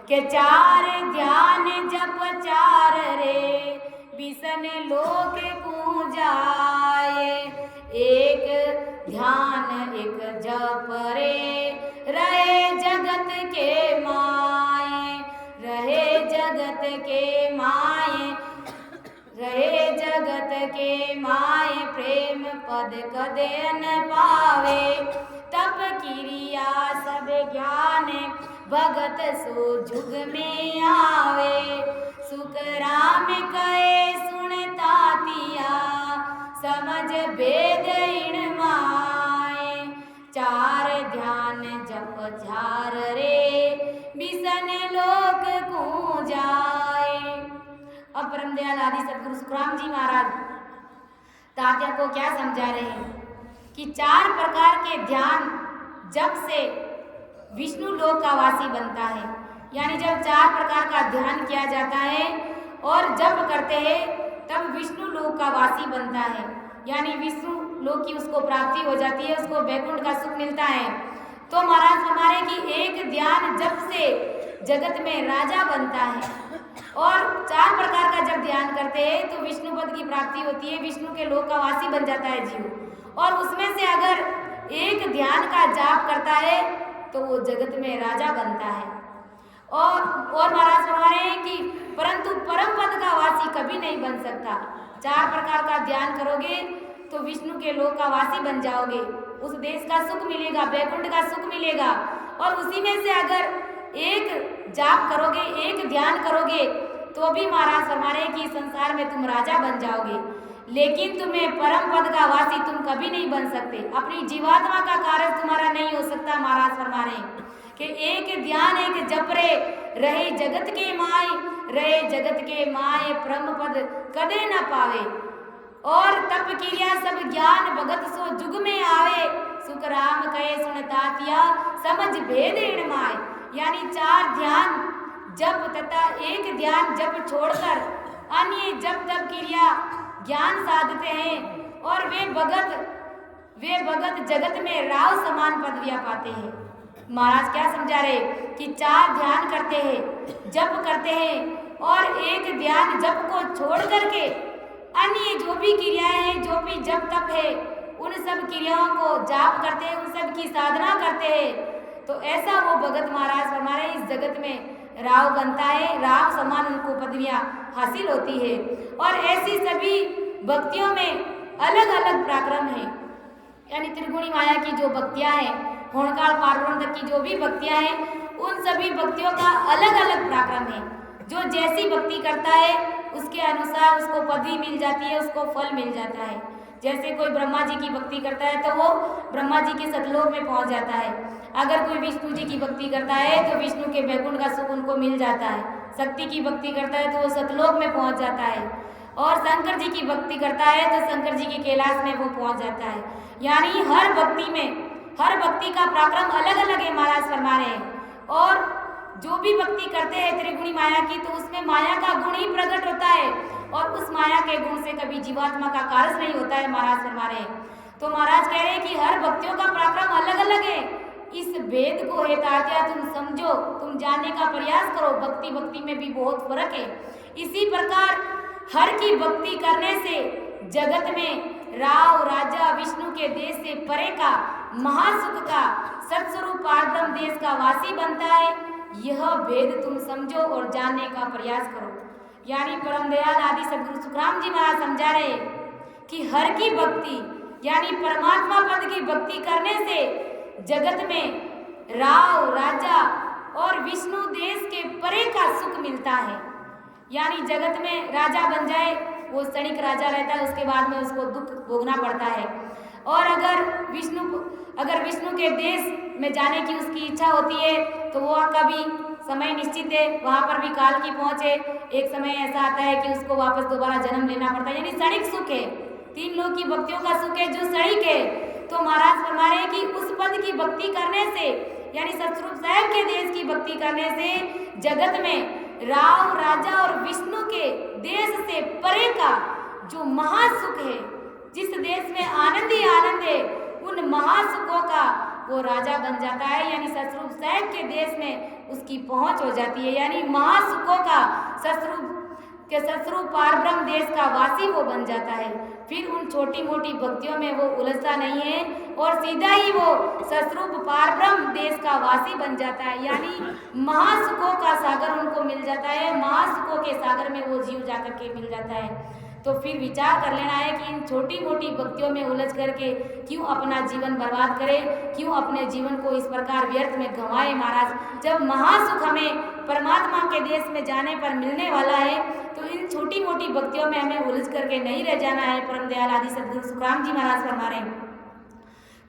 के चार ध्यान जप चार रे, बिसन लोक को जाए, एक ध्यान एक जप रे, रहे जगत के माए, रहे जगत के माए, रहे जगत के माए, प्रेम पद कदे न पावे, तप किरिया सब ज्ञान भगत सो जुग में आवे। सुख राम कहे सुनता तिया, समझ भेद इन माए, चार ध्यान जप झार रे, बिसन लोक को जाए। अब ब्रह्मदयाल आदि सदगुरु सुखराम जी महाराज तात्या को क्या समझा रहे हैं कि चार प्रकार के ध्यान जप से विष्णु लोक का वासी बनता है। यानी जब चार प्रकार का ध्यान किया जाता है और जप करते हैं तब विष्णु लोक का वासी बनता है, यानी विष्णु लोक की उसको प्राप्ति हो जाती है, उसको वैकुंठ का सुख मिलता है। तो महाराज हमारे कि एक ध्यान जप से जगत में राजा बनता है और चार प्रकार का जब ध्यान करते हैं तो विष्णु पद की प्राप्ति होती है, विष्णु के लोक का वासी बन जाता है जीव। और उसमें से अगर एक ध्यान का जाप करता है तो वो जगत में राजा बनता है। और महाराज फरमा रहे हैं कि परंतु परम पद का वासी कभी नहीं बन सकता। चार प्रकार का ध्यान करोगे तो विष्णु के लोक का वासी बन जाओगे, उस देश का सुख मिलेगा, वैकुंठ का सुख मिलेगा। और उसी में से अगर एक जाप करोगे, एक ध्यान करोगे तो भी महाराज फरमा रहे हैं कि संसार में तुम राजा बन जाओगे, लेकिन तुम्हें परम पद का वासी तुम कभी नहीं बन सकते। अपनी जीवात्मा का कार्य तुम्हारा नहीं हो सकता। महाराज फरमा रहे हैं कि एक ध्यान एक जप रे, रहे जगत के माए, रहे जगत के माए, परम पद कदे न पावे। और तप क्रिया सब ज्ञान भगत सो जुग में आवे, सुख राम कहे सुनता तिया, समझ भेद इन माए। यानी चार ध्यान जप तथा एक ध्यान जप छोड़कर अन्य जप तप क्रिया ज्ञान साधते हैं और वे भगत जगत में राव समान पदवियां पाते हैं। महाराज क्या समझा रहे कि चार ध्यान करते हैं, जप करते हैं और एक ध्यान जप को छोड़ करके अन्य जो भी क्रियाएं हैं, जो भी जप तप है, उन सब क्रियाओं को जाप करते हैं, उन सब की साधना करते हैं, तो ऐसा वो भगत महाराज हमारे इस जगत में राव बनता है, राव समान उनको पदवियां हासिल होती है। और ऐसी सभी भक्तियों में अलग अलग पराक्रम है, यानी त्रिगुणी माया की जो भक्तियां हैं, होणकाल पार्वण तक की जो भी भक्तियां हैं, उन सभी भक्तियों का अलग अलग पराक्रम है। जो जैसी भक्ति करता है उसके अनुसार उसको पदवी मिल जाती है, उसको फल मिल जाता है। जैसे कोई ब्रह्मा जी की भक्ति करता है तो वो ब्रह्मा जी के सतलोक में पहुंच जाता है। अगर कोई विष्णु जी की भक्ति करता है तो विष्णु के वैकुंठ का सुख उनको मिल जाता है। शक्ति की भक्ति करता है तो वो सतलोक में पहुंच जाता है। और शंकर जी की भक्ति करता है तो शंकर जी के कैलाश में वो पहुंच जाता है। यानी हर भक्ति में, हर भक्ति का पराक्रम अलग अलग है, महाराज फरमा रहे हैं। और जो भी भक्ति करते हैं त्रिगुणी माया की, तो उसमें माया का गुण ही प्रकट होता है और उस माया के गुण से कभी जीवात्मा का कार्य नहीं होता है, महाराज फरमा रहे हैं। तो महाराज कह रहे हैं कि हर भक्तियों का पराक्रम अलग अलग है। इस भेद को हे तात्या तुम समझो, तुम जानने का प्रयास करो। भक्ति भक्ति में भी बहुत फर्क है। इसी प्रकार हर की भक्ति करने से जगत में राव राजा विष्णु के देश से परे का महासुख का सत्स्वरूप पारब्रह्म देश का वासी बनता है। यह भेद तुम समझो और जानने का प्रयास करो। यानी परम दयाल आदि सद्गुरु सुखराम जी महाराज समझा रहे कि हर की भक्ति यानी परमात्मा पद की भक्ति करने से जगत में राव राजा और विष्णु देश के परे का सुख मिलता है। यानी जगत में राजा बन जाए, वो क्षणिक राजा रहता है, उसके बाद में उसको दुख भोगना पड़ता है। और अगर विष्णु के देश में जाने की उसकी इच्छा होती है तो वो कभी समय निश्चित है, वहाँ पर भी काल की पहुँच है। एक समय ऐसा आता है कि उसको वापस दोबारा जन्म लेना पड़ता है। यानी क्षणिक सुख है, 3 लोक की भक्तियों का सुख है जो क्षणिक है। तो महाराज फरमा रहे हैं कि उस पद की भक्ति करने से यानी सतस्वरूप साहब के देश की भक्ति करने से जगत में राव राजा और विष्णु के देश से परे का जो महासुख है, जिस देश में आनंद ही आनंद है, उन महासुखों का वो राजा बन जाता है। यानी सतस्वरूप साहब के देश में उसकी पहुंच हो जाती है। यानी महासुखों का सतस्वरूप पारब्रह्म देश का वासी वो बन जाता है। फिर उन छोटी मोटी भक्तियों में वो उलझता नहीं है और सीधा ही वो सतस्वरूप पारब्रह्म देश का वासी बन जाता है। यानी महासुखों का सागर उनको मिल जाता है, महासुखों के सागर में वो जीव जाकर के मिल जाता है। तो फिर विचार कर लेना है कि इन छोटी मोटी भक्तियों में उलझ करके क्यों अपना जीवन बर्बाद करें, क्यों अपने जीवन को इस प्रकार व्यर्थ में गंवाए महाराज। जब महासुख हमें परमात्मा के देश में जाने पर मिलने वाला है तो इन छोटी मोटी भक्तियों में हमें उलझ करके नहीं रह जाना है। परम दयाल आदि सद्गुरु सुखराम जी महाराज फरमा रहे हैं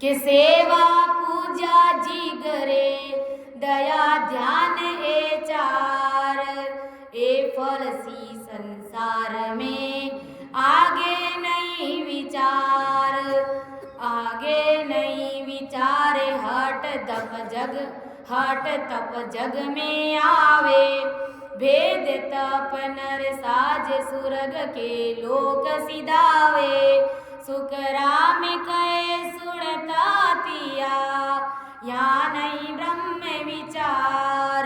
कि सेवा पूजा जी करे दया ध्यान ए चार, ए फल सी संसार में आगे नहीं विचार, आगे नहीं विचार हट तप जग में आवे, भेद तप नर साज सुरग के लोक सिधावे, सुख राम कहे सुनता तिया, या नहीं ब्रह्म विचार,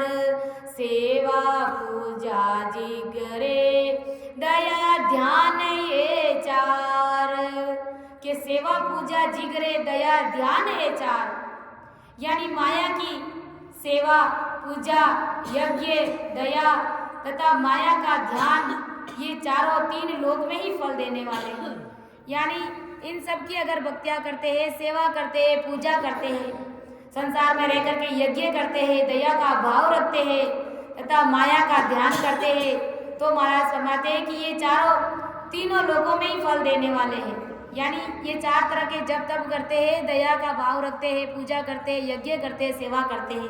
सेवा पूजा जिगरे दया ध्यान ये चार। के सेवा पूजा जिगरे दया ध्यान ये चार, यानी माया की सेवा पूजा यज्ञ दया तथा माया का ध्यान, ये चारों 3 लोक में ही फल देने वाले हैं। यानी इन सब की अगर भक्तियाँ करते हैं, सेवा करते हैं, पूजा करते हैं, संसार में रह करके यज्ञ करते हैं, दया का भाव रखते हैं तथा माया का ध्यान करते हैं, तो महाराज फरमाते हैं कि ये तीनों लोकों में ही फल देने वाले हैं। यानी ये 4 तरह के जब तब करते हैं, दया का भाव रखते हैं, पूजा करते हैं, यज्ञ करते हैं, सेवा करते हैं,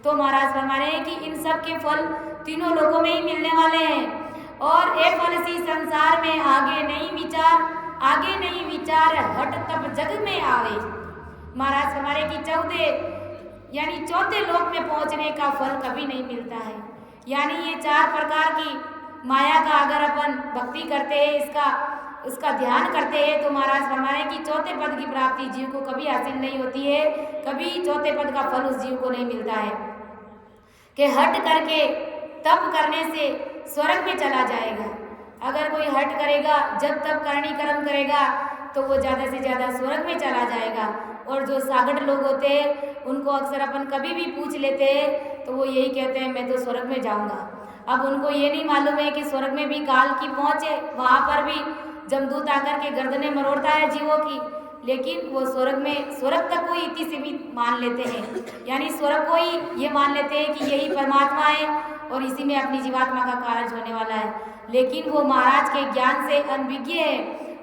तो महाराज फरमा रहे हैं कि इन सब के फल तीनों लोकों में ही मिलने वाले हैं। और एक फल सी संसार में आगे नहीं विचार, आगे नहीं विचार हट तप जग में आवे। महाराज फरमा रहे कि 14 यानी चौथे लोक में पहुंचने का फल कभी नहीं मिलता है। यानी ये 4 प्रकार की माया का अगर अपन भक्ति करते हैं, उसका ध्यान करते हैं, तो महाराज फरमा रहे हैं कि चौथे पद की प्राप्ति जीव को कभी हासिल नहीं होती है, कभी चौथे पद का फल उस जीव को नहीं मिलता है कि हट करके तप करने से स्वर्ग में चला जाएगा। अगर कोई हट करेगा, जब तप करनी कर्म करेगा, तो वो ज़्यादा से ज़्यादा स्वर्ग में चला जाएगा। और जो सागट लोग होते हैं उनको अक्सर अपन कभी भी पूछ लेते हैं तो वो यही कहते हैं मैं तो स्वर्ग में जाऊंगा। अब उनको ये नहीं मालूम है कि स्वर्ग में भी काल की पहुँच है, वहाँ पर भी जमदूत आकर के गर्दनें मरोड़ता है जीवों की, लेकिन वो स्वर्ग तक को इति सीमित मान लेते हैं। यानी स्वर्ग को ही ये मान लेते हैं कि यही परमात्मा है और इसी में अपनी जीवात्मा का कार्य होने वाला है। लेकिन वो महाराज के ज्ञान से अनभिज्ञ है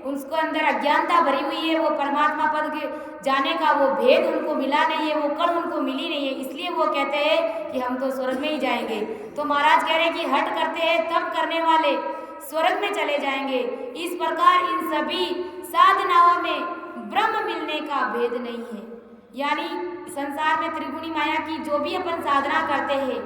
उसको अंदर अज्ञानता भरी हुई है, वो परमात्मा पद के जाने का वो भेद उनको मिला नहीं है, वो कण उनको मिली नहीं है, इसलिए वो कहते हैं कि हम तो स्वर्ग में ही जाएंगे। तो महाराज कह रहे हैं कि हट करते हैं तब करने वाले स्वर्ग में चले जाएंगे। इस प्रकार इन सभी साधनाओं में ब्रह्म मिलने का भेद नहीं है। यानी संसार में त्रिगुणी माया की जो भी अपन साधना करते हैं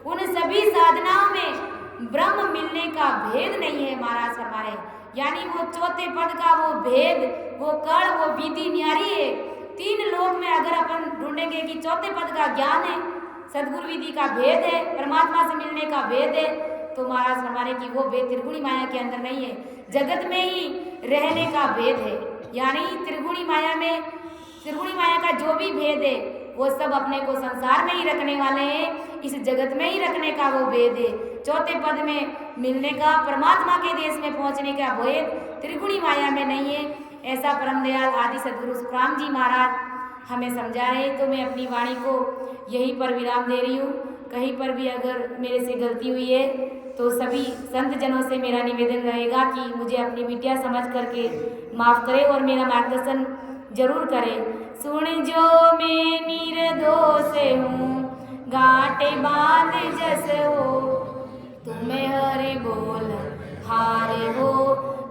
उन सभी साधनाओं में ब्रह्म मिलने का भेद नहीं है। महाराज फरमा रहे हैं यानी वो चौथे पद का वो भेद, वो कण, वो विधि न्यारी है। तीन लोक में अगर अपन ढूंढेंगे कि चौथे पद का ज्ञान है, सदगुरु विधि का भेद है, परमात्मा से मिलने का भेद है, तो महाराज फरमा रहे कि वो भेद त्रिगुणी माया के अंदर नहीं है, जगत में ही रहने का भेद है। यानी त्रिगुणी माया में, त्रिगुणी माया का जो भी भेद है वो सब अपने को संसार में ही रखने वाले हैं, इस जगत में ही रखने का वो भेद है। चौथे पद में मिलने का, परमात्मा के देश में पहुंचने का भेद त्रिगुणी माया में नहीं है। ऐसा परम दयाल आदि सदगुरु सुखराम जी महाराज हमें समझा रहे। तो मैं अपनी वाणी को यहीं पर विराम दे रही हूँ। कहीं पर भी अगर मेरे से गलती हुई है तो सभी संत जनों से मेरा निवेदन रहेगा कि मुझे अपनी बिटिया समझ करके माफ़ करे और मेरा मार्गदर्शन जरूर करे। सुन जो मैं निर्दोष हूँ, गांठे बांध जस हो, तुम्हें हरे बोल हारे हो,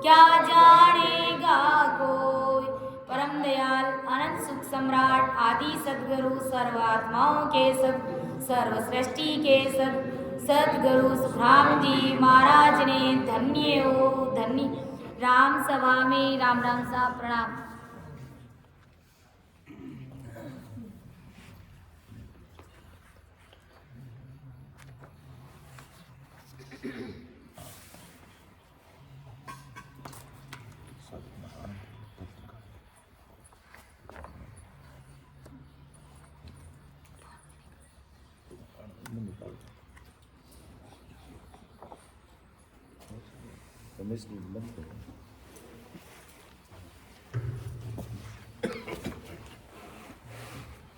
क्या जानेगा कोई। परम दयाल अनंत सुख सम्राट आदि सदगुरु सर्वात्माओं के सद, सर्व सृष्टि के सद सदगुरु सुखराम जी महाराज ने धन्य हो धन्य। राम सभा में राम राम सा प्रणाम। रमेश जी बंद करो।